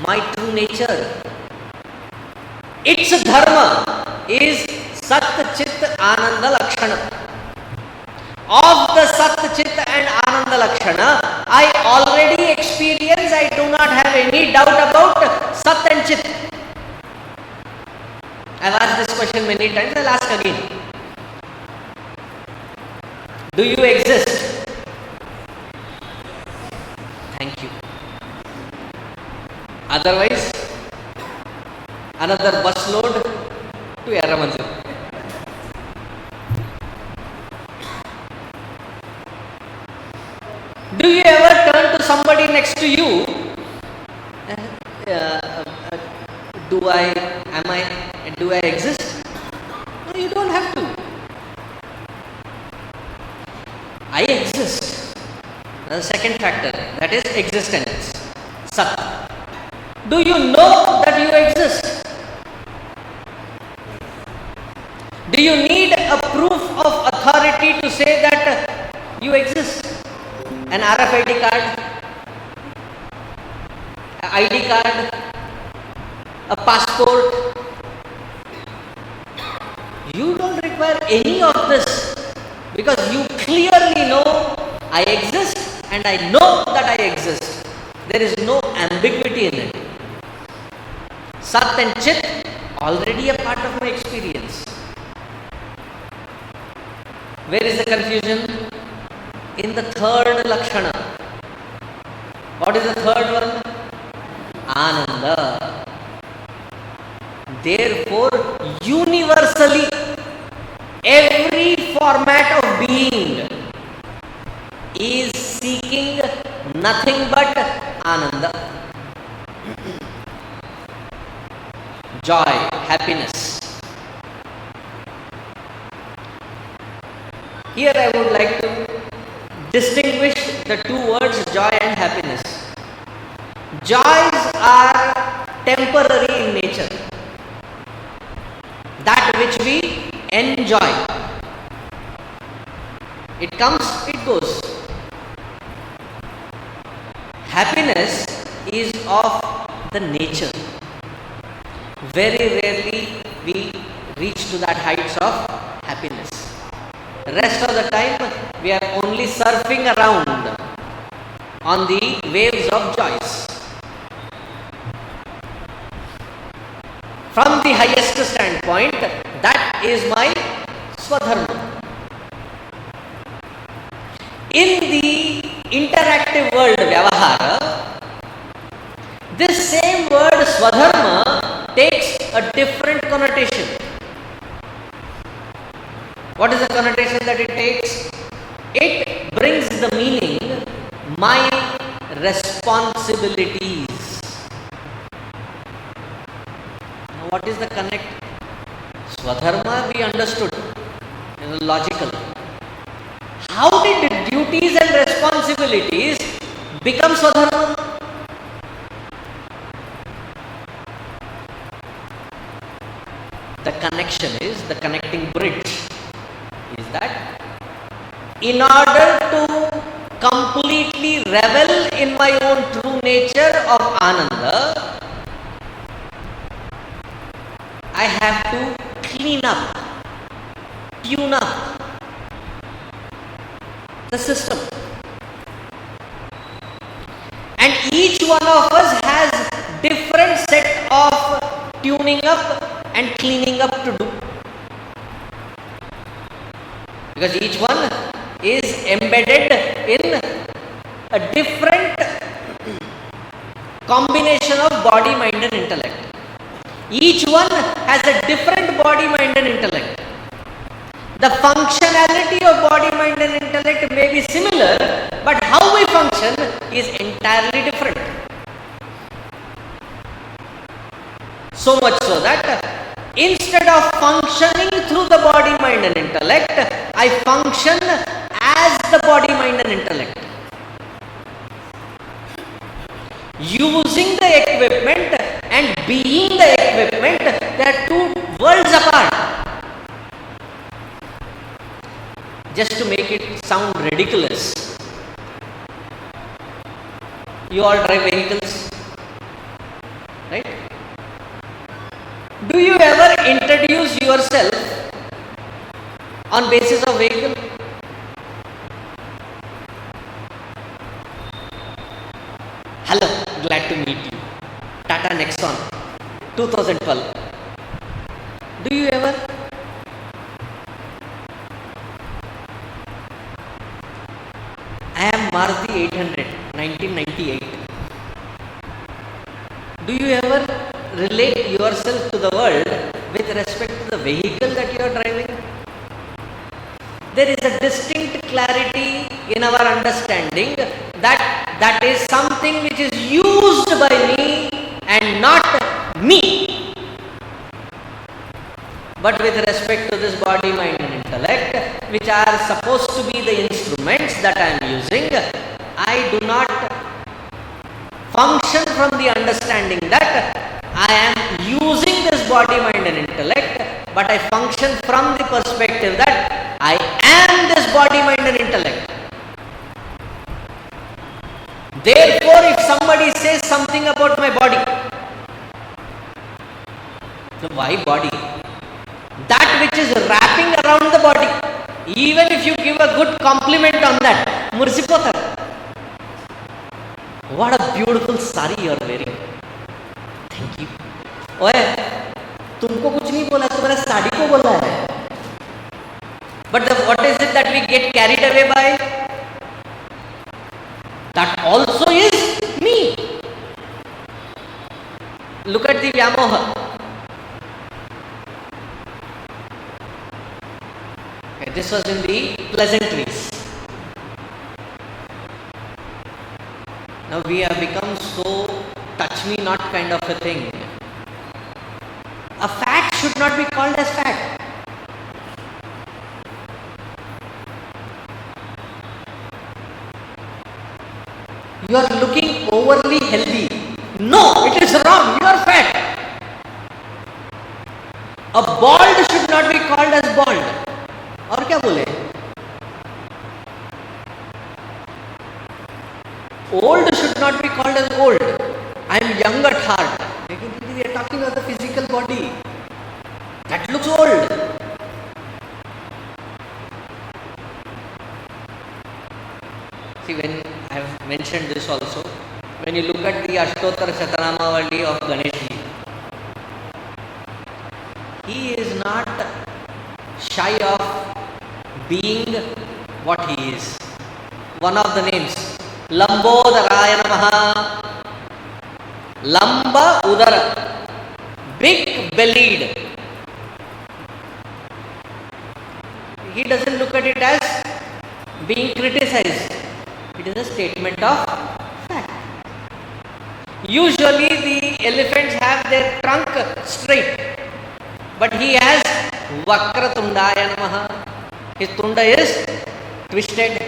my true nature. Its dharma is Sat Chit Ananda Lakshana. Of the Sat Chit and Ananda Lakshana, I already experience, I do not have any doubt about Sat and Chit. I have asked this question many times, I will ask again. Do you exist? Thank you. Otherwise, another bus load to Yaramanzil. Do you ever turn to somebody next to you? Do I exist? No, you don't have to. I exist. The second factor, that is existence. Sat. Do you know that you exist? Do you need a proof of authority to say that you exist? An RFID card, an ID card, a passport. You don't require any of this because you clearly know I exist and I know that I exist. There is no ambiguity in it. Sat and Chit already a part of my experience. Where is the confusion? In the third Lakshana. What is the third one? Ananda. Therefore, universally, every format of being is seeking nothing but Ananda. Joy, happiness. Here I would like to distinguish the two words joy and happiness. Joys are temporary in nature. That which we enjoy. It comes, it goes. Happiness is of the nature. Very rarely we reach to that heights of happiness. Rest of the time we are only surfing around on the waves of joys. From the highest standpoint, that is my Swadharma. In the interactive world, Vyavahara, this same word Swadharma takes a different connotation. What is the connotation that it takes? It brings the meaning, my responsibilities. Now what is the connect? Swadharma we understood, logical. How did duties and responsibilities become Swadharma? The connection is, the connecting bridge is that in order to completely revel in my own true nature of Ananda, I have to clean up, tune up the system. And each one of us has different set of tuning up and cleaning up to do. Because each one is embedded in a different combination of body, mind and intellect. Each one has a different body, mind and intellect. The functionality of body, mind and intellect may be similar, but how we function is entirely different. So much so that instead of functioning through the body, mind and intellect, I function as the body, mind and intellect. Using the equipment and being the equipment, they are two worlds apart. Just to make it sound ridiculous, you all drive vehicles, right? Do you yourself on basis of vehicle? Hello, glad to meet you. Tata Nexon 2012. Do you ever? I am Maruti 800 1998. Do you ever relate yourself to the world with respect to the vehicle that you are driving? There is a distinct clarity in our understanding that that is something which is used by me and not me. But with respect to this body, mind and intellect, which are supposed to be the instruments that I am using, I do not function from the understanding that I am using this body, mind and intellect, but I function from the perspective that I am this body, mind and intellect. Therefore, if somebody says something about my body, so why body? That which is wrapping around the body, even if you give a good compliment on that, Mursipotar. What a beautiful sari you are wearing. Thank you. ओए, तुमको कुछ नहीं बोला, तुम्हारे साड़ी को बोला है. But what is it that we get carried away by? That also is me. Look at the Vyamoha. Okay, this was in the pleasantries. Now we have become so touch me not kind of a thing. A fact should not be called as fact. You are looking overly healthy. No, it is wrong. You are fat. A bald should not be called as bald. और क्या बोले? Old should not be called as old. I am young at heart. We are talking about the physical body. That looks old. See, when I have mentioned this also, when you look at the Ashtottara Shatanamavali of Ganeshji, he is not shy of being what he is. One of the names, Lambodharaya Namaha. Lamba Udara, big bellied. He doesn't look at it as being criticized. It is a statement of fact. Usually the elephants have their trunk straight, but he has Vakra Tundaya Namaha. His Tunda is twisted.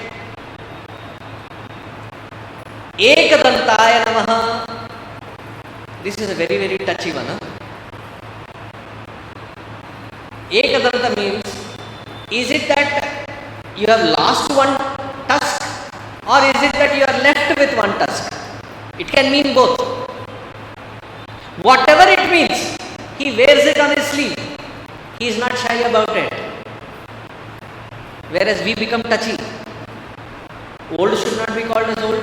Ekadantaya Namaha. This is a very, very touchy one. Ekadanta means, is it that you have lost one tusk, or is it that you are left with one tusk? It can mean both. Whatever it means, he wears it on his sleeve. He is not shy about it. Whereas we become touchy. Old should not be called as old.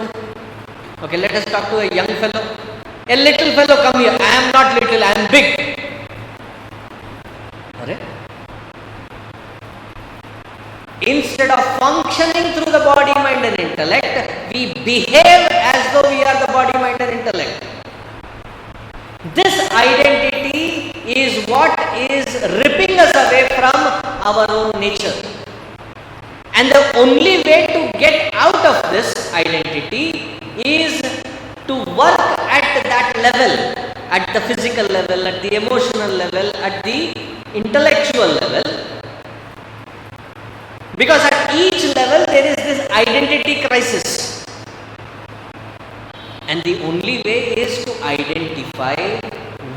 Okay, let us talk to a young fellow. A little fellow, come here. I am not little, I am big. Alright? Instead of functioning through the body, mind and intellect, we behave as though we are the body, mind and intellect. This identity is what is ripping us away from our own nature. And the only way to get out of this identity is to work at that level, at the physical level, at the emotional level, at the intellectual level. Because at each level there is this identity crisis. And the only way is to identify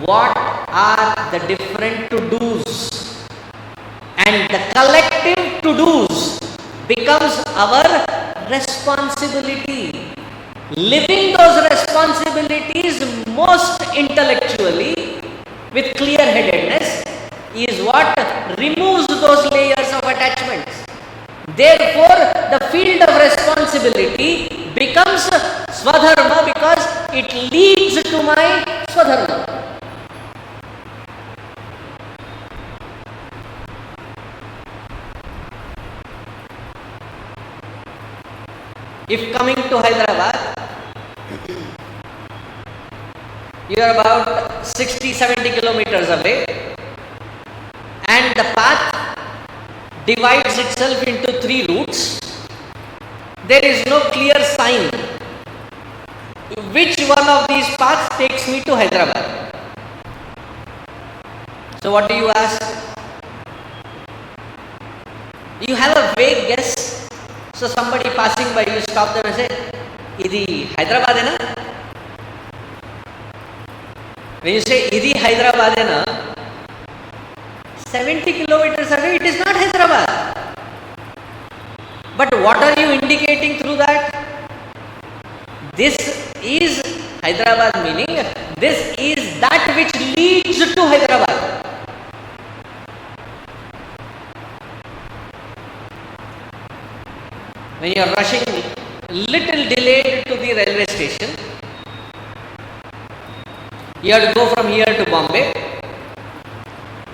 what are the different to-dos. And the collective to-dos becomes our responsibility. Living those responsibilities most intellectually with clear-headedness is what removes those layers of attachments. Therefore, the field of responsibility becomes Swadharma because it leads to my Swadharma. If coming to Hyderabad, you are about 60-70 kilometers away, and the path divides itself into 3 routes. There is no clear sign which one of these paths takes me to Hyderabad. So what do you ask? You have a vague guess. So somebody passing by, you stop them and say, "Idi Hyderabad hai na?" When you say "Idi Hyderabad hai na," 70 kilometers away, it is not Hyderabad. But what are you indicating through that? This is Hyderabad, meaning this is that which leads to Hyderabad. When you are rushing, little delayed to the railway station, you have to go from here to Bombay.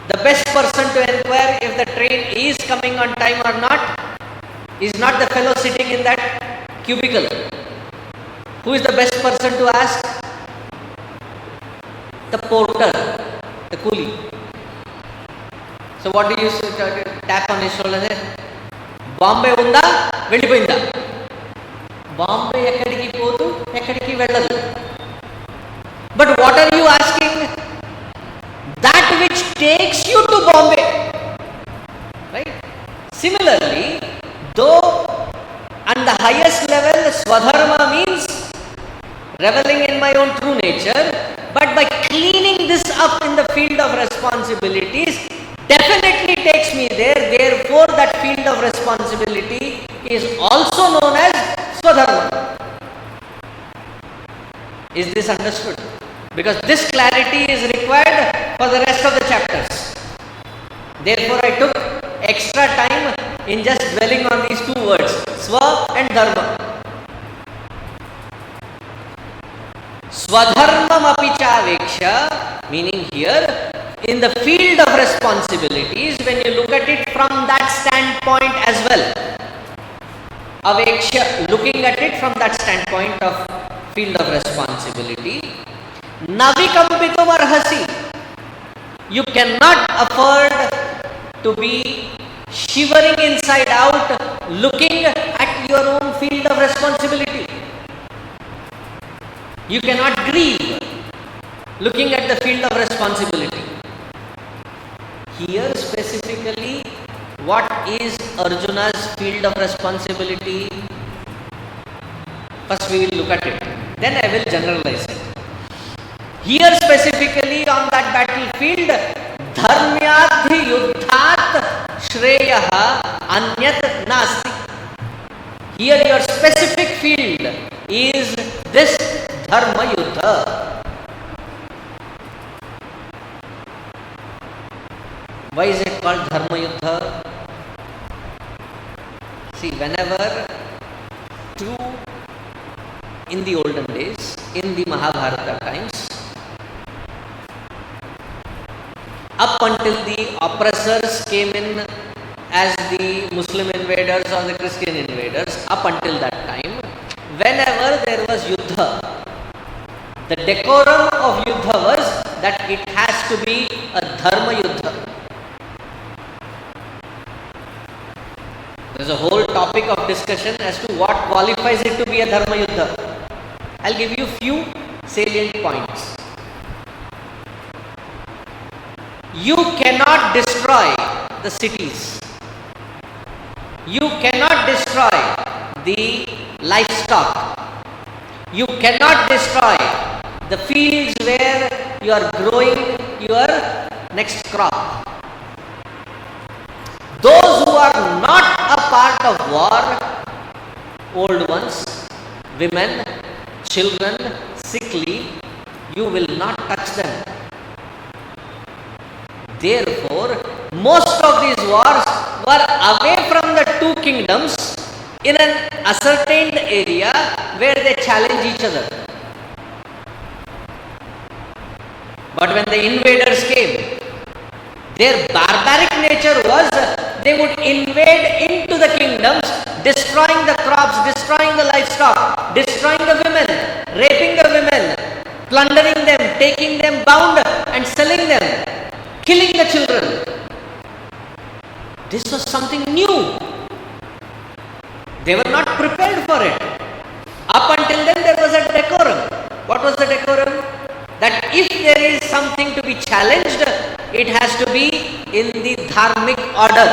The best person to inquire if the train is coming on time or not is not the fellow sitting in that cubicle. Who is the best person to ask? The porter, the coolie. So what do you tap on his shoulder and say, "Bombay unda, vellipoyinda." Bombay ekkadiki podu, ekkadiki velladu. But what are you asking? That which takes you to Bombay. Right? Similarly, though on the highest level, Swadharma means reveling in my own true nature, but by cleaning this up in the field of responsibilities, definitely takes me there. Therefore, that field of responsibility is also known as Swadharma. Is this understood? Because this clarity is required for the rest of the chapters. Therefore, I took extra time in just dwelling on these 2 words, Swa and Dharma. Swadharmam api chaveksha, meaning here, in the field of responsibilities, when you look at it from that standpoint as well, aveksha, looking at it from that standpoint of field of responsibility, navikampitum arhasi, you cannot afford to be shivering inside out looking at your own field of responsibility. You cannot grieve looking at the field of responsibility. Here specifically, what is Arjuna's field of responsibility? First we will look at it, then I will generalize it. Here specifically on that battlefield, dharmyadhi yuddhat shreyaha anyat nasti. Here your specific field is this dharma yuddha. Why is it called dharma yuddha? See, whenever in the olden days, in the Mahabharata times, up until the oppressors came in as the Muslim invaders or the Christian invaders, up until that time, whenever there was yuddha, the decorum of yuddha was that it has to be a dharma yuddha. There is a whole topic of discussion as to what qualifies it to be a dharma yuddha. I'll give you few salient points. You cannot destroy the cities. You cannot destroy the livestock. You cannot destroy the fields where you are growing your next crop. Those who are not a part of war, old ones, women, children, sickly, you will not touch them. Therefore, most of these wars were away from the two kingdoms in an ascertained area where they challenge each other. But when the invaders came, their barbaric nature was they would invade into the kingdoms, destroying the crops, destroying the livestock, destroying the women, raping the women, plundering them, taking them bound and selling them, killing the children. This was something new. They were not prepared for it. Up until then there was a decorum. What was the decorum? That if there is something to be challenged, it has to be in the dharmic order.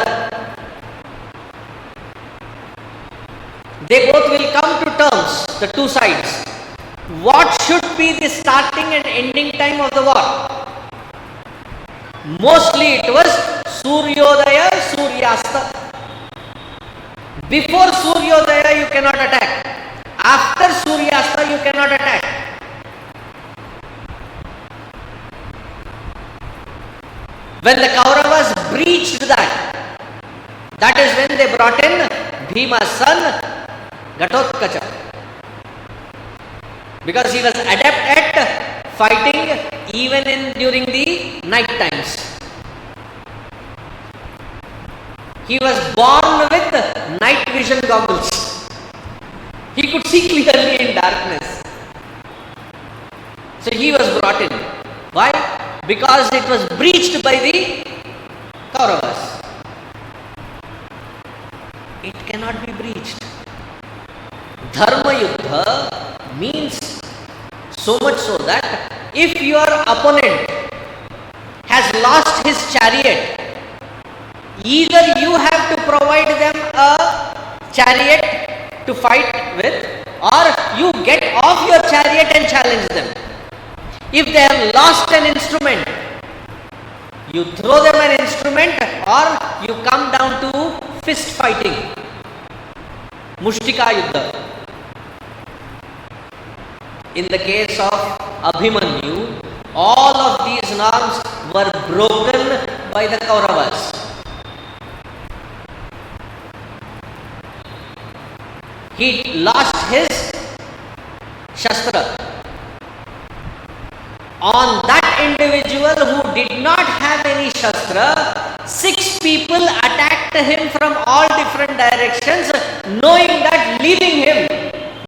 They both will come to terms, the two sides. What should be the starting and ending time of the war? Mostly it was Suryodaya, Suryasta. Before Suryodaya you cannot attack. After Suryasta you cannot attack. When the Kauravas breached that is when they brought in Bhima's son Ghatotkacha. Because he was adept at fighting even during the night times. He was born with night vision goggles. He could see clearly in darkness. So he was brought in. Why? Because it was breached by the Kauravas. It cannot be breached. Dharma Yuddha means so much so that if your opponent has lost his chariot, either you have to provide them a chariot to fight with, or you get off your chariot and challenge them. If they have lost an instrument, you throw them an instrument or you come down to fist fighting. Mushtika Yuddha. In the case of Abhimanyu, all of these norms were broken by the Kauravas. He lost his Shastra. On that individual who did not have any Shastra, 6 people attacked him from all different directions, knowing that leaving him,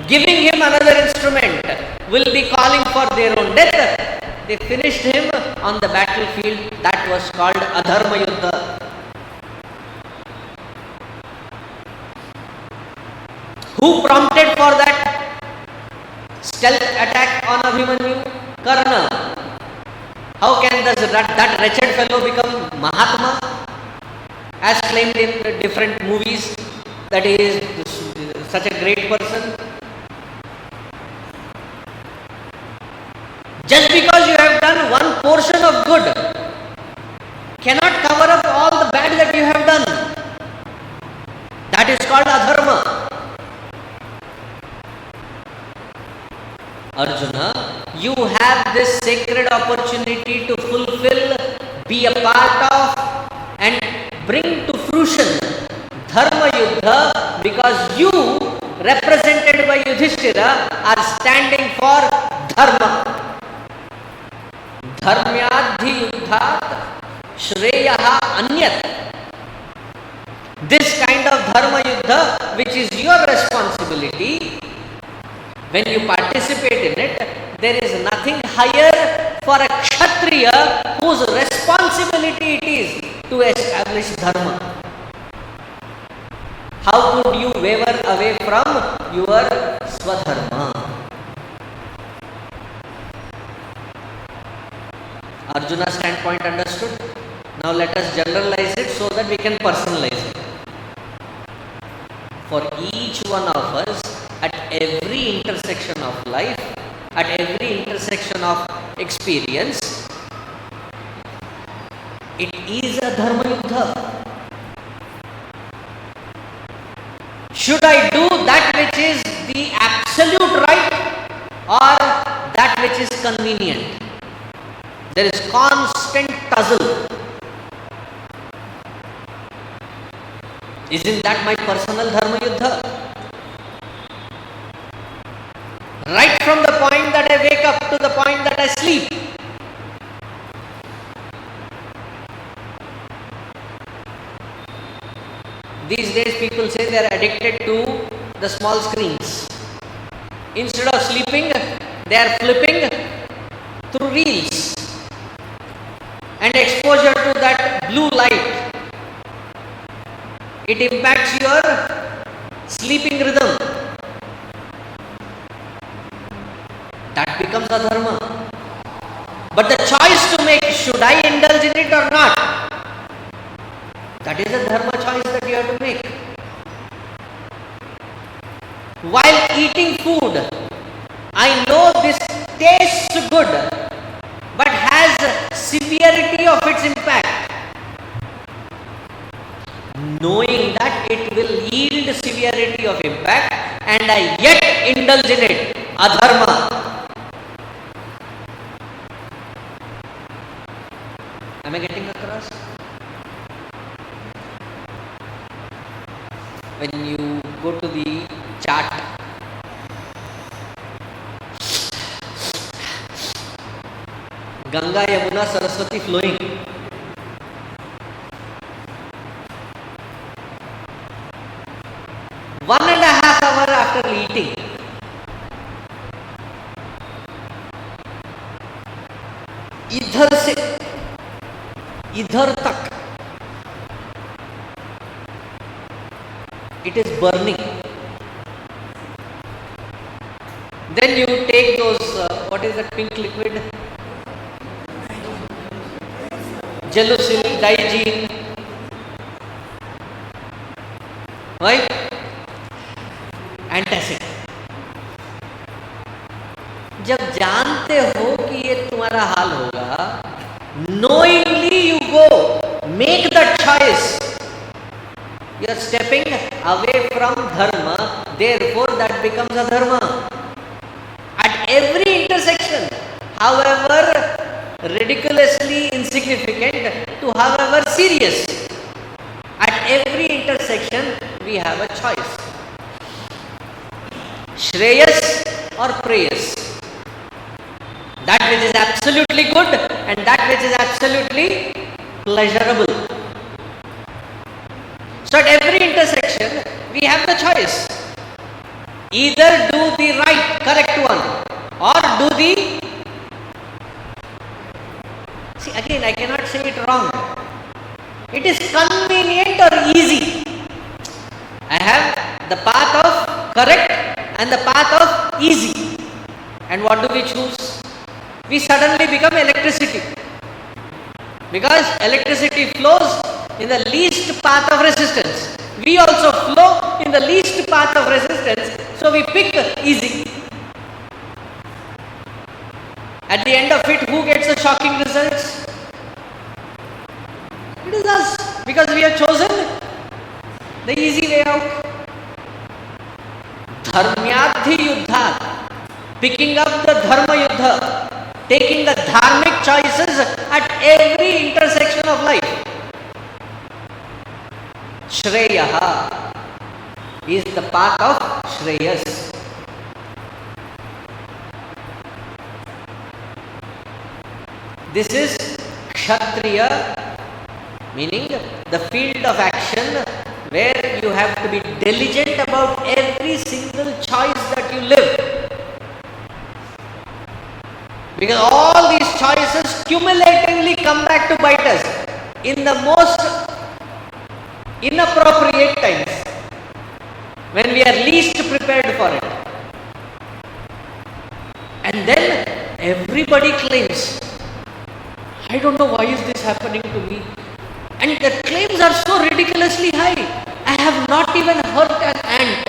giving him another instrument, will be calling for their own death. They finished him on the battlefield. That was called Adharma Yuddha. Who prompted for that stealth attack on Abhimanyu? Karna. How can that wretched fellow become Mahatma? As claimed in different movies that he is such a great person. Just because you have done one portion of good cannot cover up all the bad that you have done. That is called adharma. Arjuna, you have this sacred opportunity to fulfill, be a part of and bring to fruition Dharma Yuddha, because you, represented by Yudhishthira, are standing for Dharma. Dharmyadhi Yuddhat Shreyaha Anyat. This kind of Dharma Yuddha, which is your responsibility, when you participate in it, there is nothing higher for a Kshatriya whose responsibility it is to establish Dharma. How could you waver away from your Swadharma? Arjuna's standpoint understood. Now let us generalize it so that we can personalize it. For each one of us, at every intersection of life, at every intersection of experience, it is a Dharma Yuddha. Should I do that which is the absolute right or that which is convenient? There is constant tussle. Isn't that my personal dharma yuddha? Right from the point that I wake up to the point that I sleep. These days people say they are addicted to the small screens. Instead of sleeping, they are flipping through reels. And exposure to that blue light, it impacts your sleeping rhythm. That becomes a dharma. But the choice to make, should I indulge in it or not? That is a dharma choice that you have to make. While eating food, I know this tastes good, but has severity of its impact. Knowing that it will yield severity of impact, and I yet indulge in it, adharma. Am I getting across? When you go to the chart, Ganga, Yamuna, Saraswati flowing. One and a half hour after eating, इधर से इधर तक it is burning. Then you take those, what is that pink liquid? Gelusil, Digene, right? Antacid. जब जानते हो कि ये तुम्हारा हाल होगा, knowingly you go, make that choice. You are stepping away from dharma, therefore that becomes a dharma. At every intersection, however ridiculously insignificant to however serious, at every intersection we have a choice. Shreyas or preyas. That which is absolutely good and that which is absolutely pleasurable. So at every intersection, we have the choice. Either do the right, correct one, or do the... See, again, I cannot say it wrong. It is convenient or easy. I have the path of correct and the path of easy. And what do we choose? We suddenly become electricity. Because electricity flows in the least path of resistance. We also flow in the least path of resistance, so we pick easy. At the end of it, who gets the shocking results? It is us, because we have chosen the easy way out. Dharmyadhi yuddha, picking up the dharma yuddha, taking the dharmic choices at every intersection of life. Shreyaha is the path of Shreyas. This is Kshatriya, meaning the field of action where you have to be diligent about every single choice that you live. Because all these choices cumulatively come back to bite us in the most inappropriate times, when we are least prepared for it. And then everybody claims, I don't know why is this happening to me. And the claims are so ridiculously high. I have not even hurt an ant.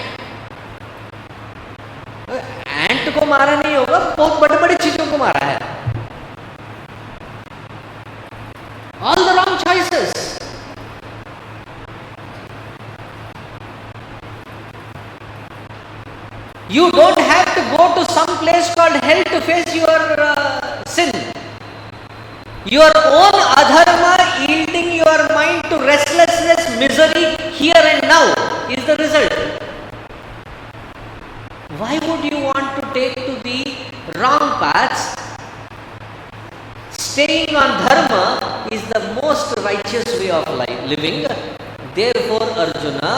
Ant को मारा नहीं होगा, बहुत बड़े बड़े चीजों को मारा है. All the wrong choices. You don't have to go to some place called hell to face your sin. Your own adharma yielding your mind to restlessness, misery here and now wrong paths, staying on dharma is the most righteous way of living. Therefore, Arjuna,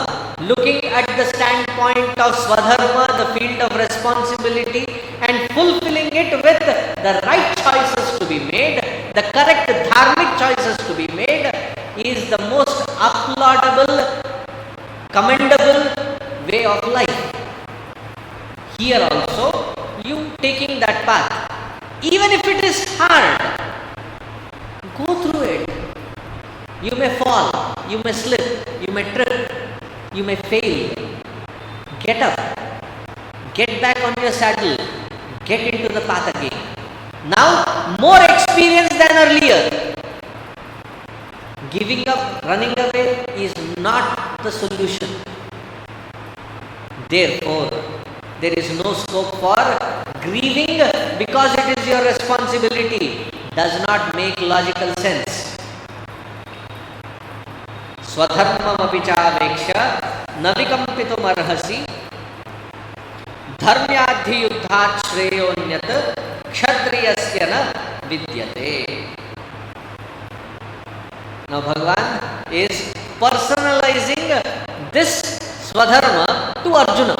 looking at the standpoint of Swadharma, the field of responsibility, and fulfilling it with the right choices to be made, the correct dharmic choices to be made, is the most applaudable, commendable way of life. Here also, you taking that path, even if it is hard, go through it. You may fall, you may slip, you may trip, you may fail. Get up, get back on your saddle, get into the path again. Now, more experience than earlier. Giving up, running away is not the solution. Therefore, there is no scope for grieving because it is your responsibility. Does not make logical sense. Swadharmam apichaveksha navikampitum arhasi dharmyadhi yuddhat shreyonyat kshatriyasya na vidyate. Now Bhagavan is personalizing this Swadharma to Arjuna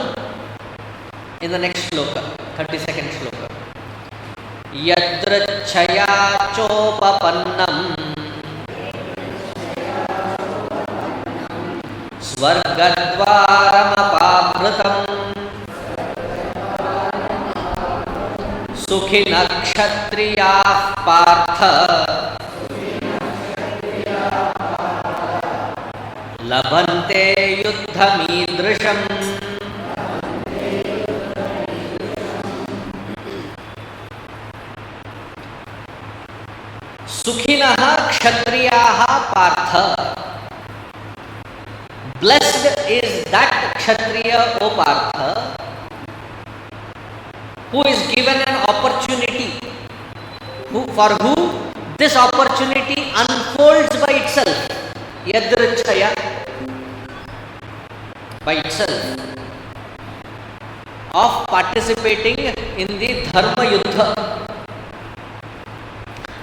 in the next shloka, 32nd shloka. Yadrachaya chopapannam Svargadvaramapavritam Sukhina kshatriyah partha Labhante yuddhamidrisham. Sukhinah kshatriyaha partha. Blessed is that kshatriya, O Partha, who is given an opportunity, for whom this opportunity unfolds by itself, yadrichaya, by itself, of participating in the dharma yuddha,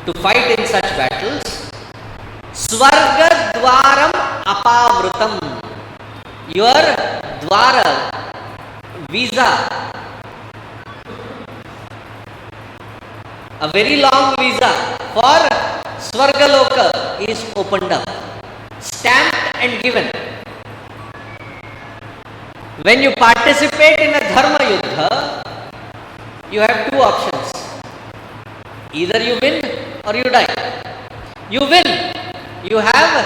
to fight in such battles. Swarga dwaram apavritam. Your dwara, visa, a very long visa for Swargaloka is opened up, stamped and given. When you participate in a dharma yuddha, you have two options. Either you win or you die. You win, you have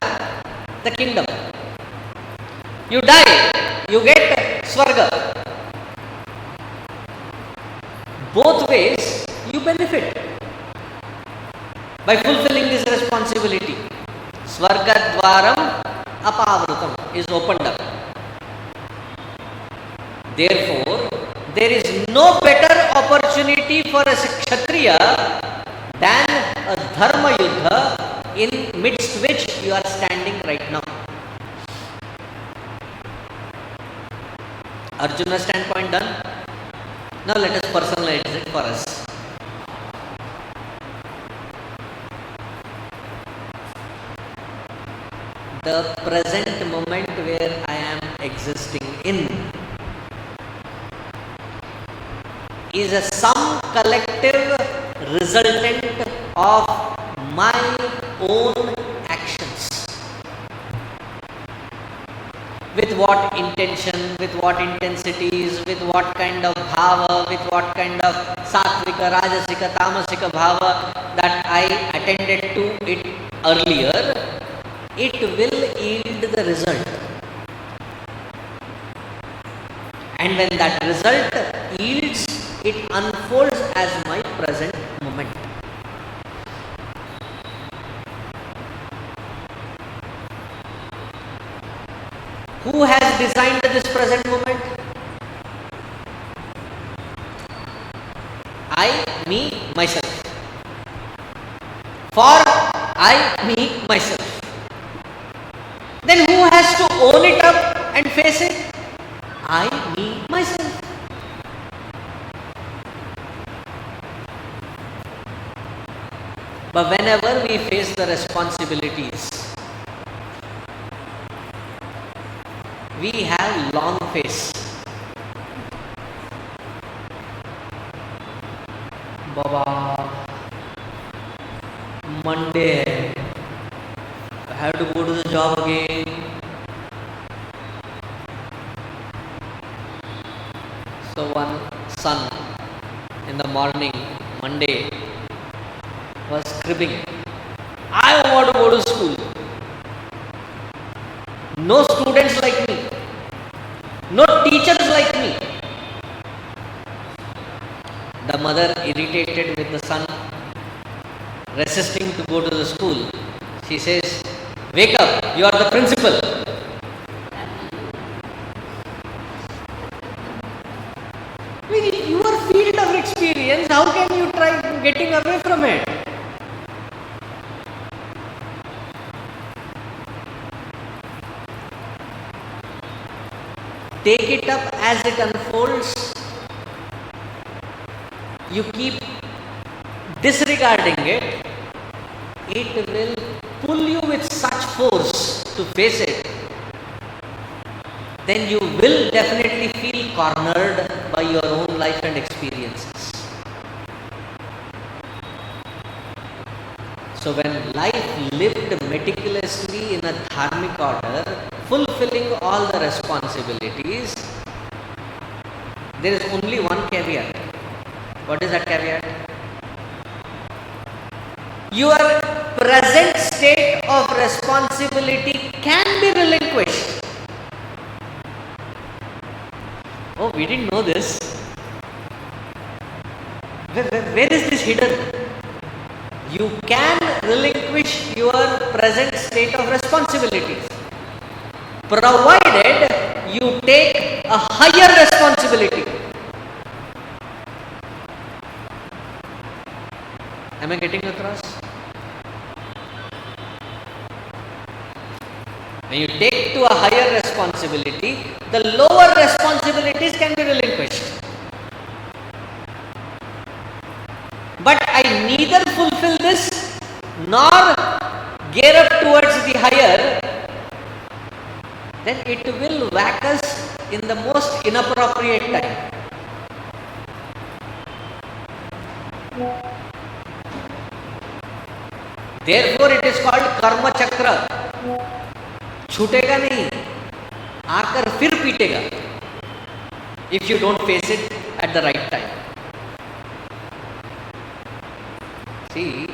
the kingdom. You die, you get Swarga. Both ways you benefit by fulfilling this responsibility. Swarga dwaram apavritam is opened up. Therefore, there is no better opportunity for a kshatriya than a dharma yuddha in midst which you are standing right now. Arjuna's standpoint done. Now let us personalize it for us. The present moment where I am existing in is a sum collective resultant of my own actions. With what intention, with what intensities, with what kind of bhava, with what kind of satvika, rajasika, tamasika bhava that I attended to it earlier, it will yield the result. And when that result yields, it unfolds as my present moment. Who has designed this present moment? I, me, myself. For I, me, myself. Then who has to own it up and face it? I, me, myself. But whenever we face the responsibilities, we have long face. Baba, Monday, I have to go to the job again. So one son in the morning, Monday, was cribbing. I want to go to school. No students like me. No teachers like me. The mother, irritated with the son, resisting to go to the school, she says, "Wake up, you are the principal." With your field of experience, how can you try getting away from it? Take it up as it unfolds. You keep disregarding it, it will pull you with such force to face it. Then you will definitely feel cornered by your own life and experiences. So when life lived meticulously in a dharmic order, fulfilling all the responsibilities, there is only one caveat. What is that caveat? Your present state of responsibility can be relinquished. Oh, we didn't know this. Where is this hidden? You can relinquish your present state of responsibilities, provided you take a higher responsibility. Am I getting across? When you take to a higher responsibility, the lower responsibilities can be relinquished. But I neither fulfill this nor gear up towards the higher, then it will whack us in the most inappropriate time. Therefore it is called karma chakra. छूटेगा नहीं, आकर फिर पीटेगा if you don't face it at the right time. See,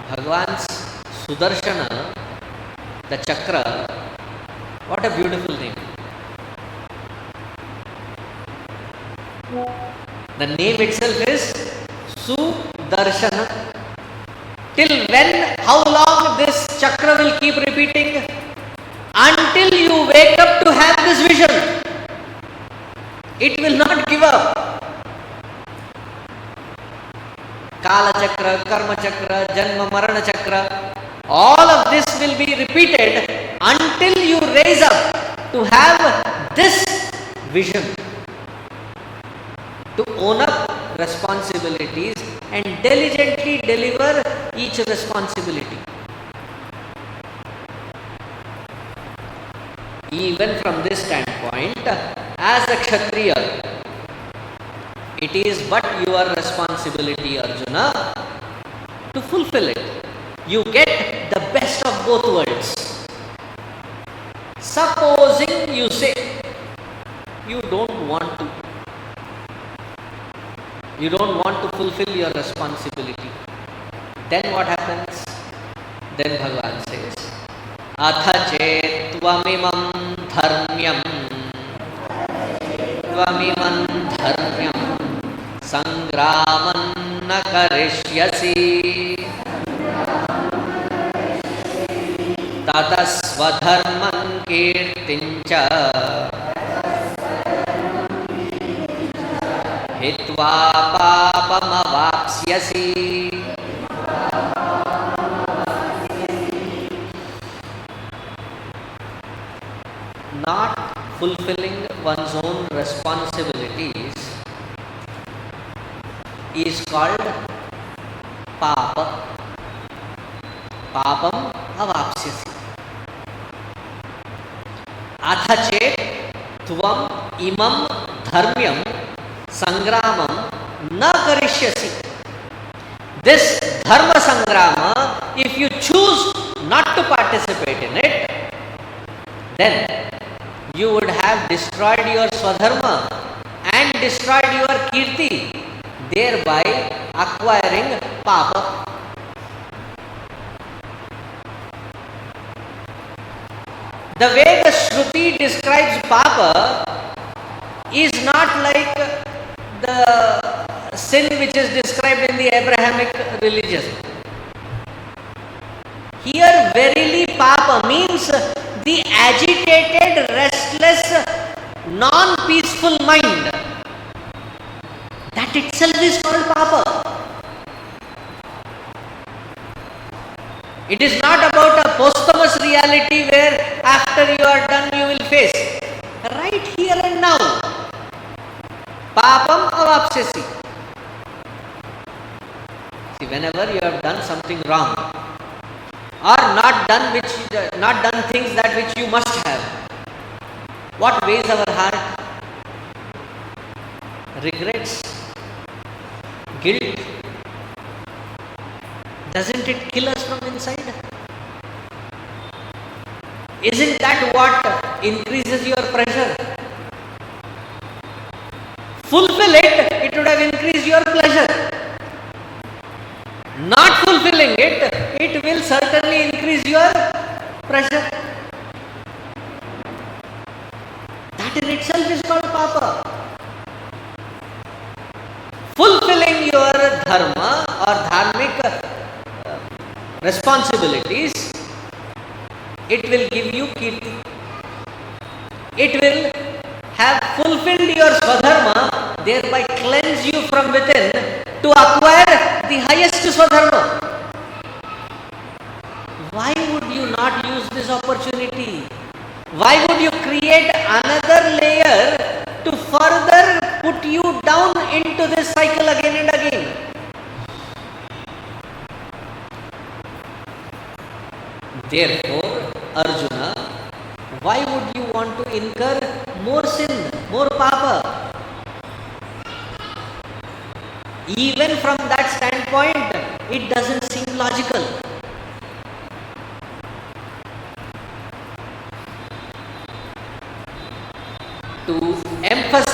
Bhagwan's Sudarshana, the chakra, what a beautiful name. The name itself is Sudarshana. Till when, how long this chakra will keep repeating? Until you wake up to have this vision. It will not give up. Kala chakra, karma chakra, janma marana chakra, all of this will be repeated until you raise up to have this vision, to own up responsibilities and diligently deliver each responsibility. Even from this standpoint, as a Kshatriya, it is but your responsibility, Arjuna, to fulfill it. You get the best of both worlds. Supposing you say, you don't want to fulfill your responsibility, then what happens? Then Bhagavan says, Atha chet tvamimam dharmyam sangraman na karishyasi tatasvadharman kirtincha hitva papamavapsyasi. Not fulfilling one's own responsibilities is called papa. papam avapsyasi. Atha chet tvam imam dharmyam sangramam na karishyasi. This dharma sangrama, if you choose not to participate in it, then you would have destroyed your swadharma and destroyed your kirti, thereby acquiring papa. The way the Shruti describes papa is not like the sin which is described in the Abrahamic religion. Here, verily, papa means the agitated, restless, non-peaceful mind. That itself is called papa. It is not about a posthumous reality where after you are done you will face. Right here and now. Papam avapsyasi. See, whenever you have done something wrong or not done things that which you must have, what weighs our heart? Regrets, guilt. Doesn't it kill us from inside? Isn't that what increases your pressure? Fulfill it, it would have increased your pleasure. Not fulfilling it, it will certainly increase your pressure. That in itself is called papa. Fulfilling your dharma or dharmic responsibilities, it will give you kirti. It will have fulfilled your swadharma, thereby cleanse you from within to acquire the highest swadharma. Why would you not use this opportunity? Why would you create another layer to further put you down into this cycle again and again? Therefore, Arjuna, why would you want to incur more sin, more papa? Even from that standpoint, it doesn't seem logical. To emphasize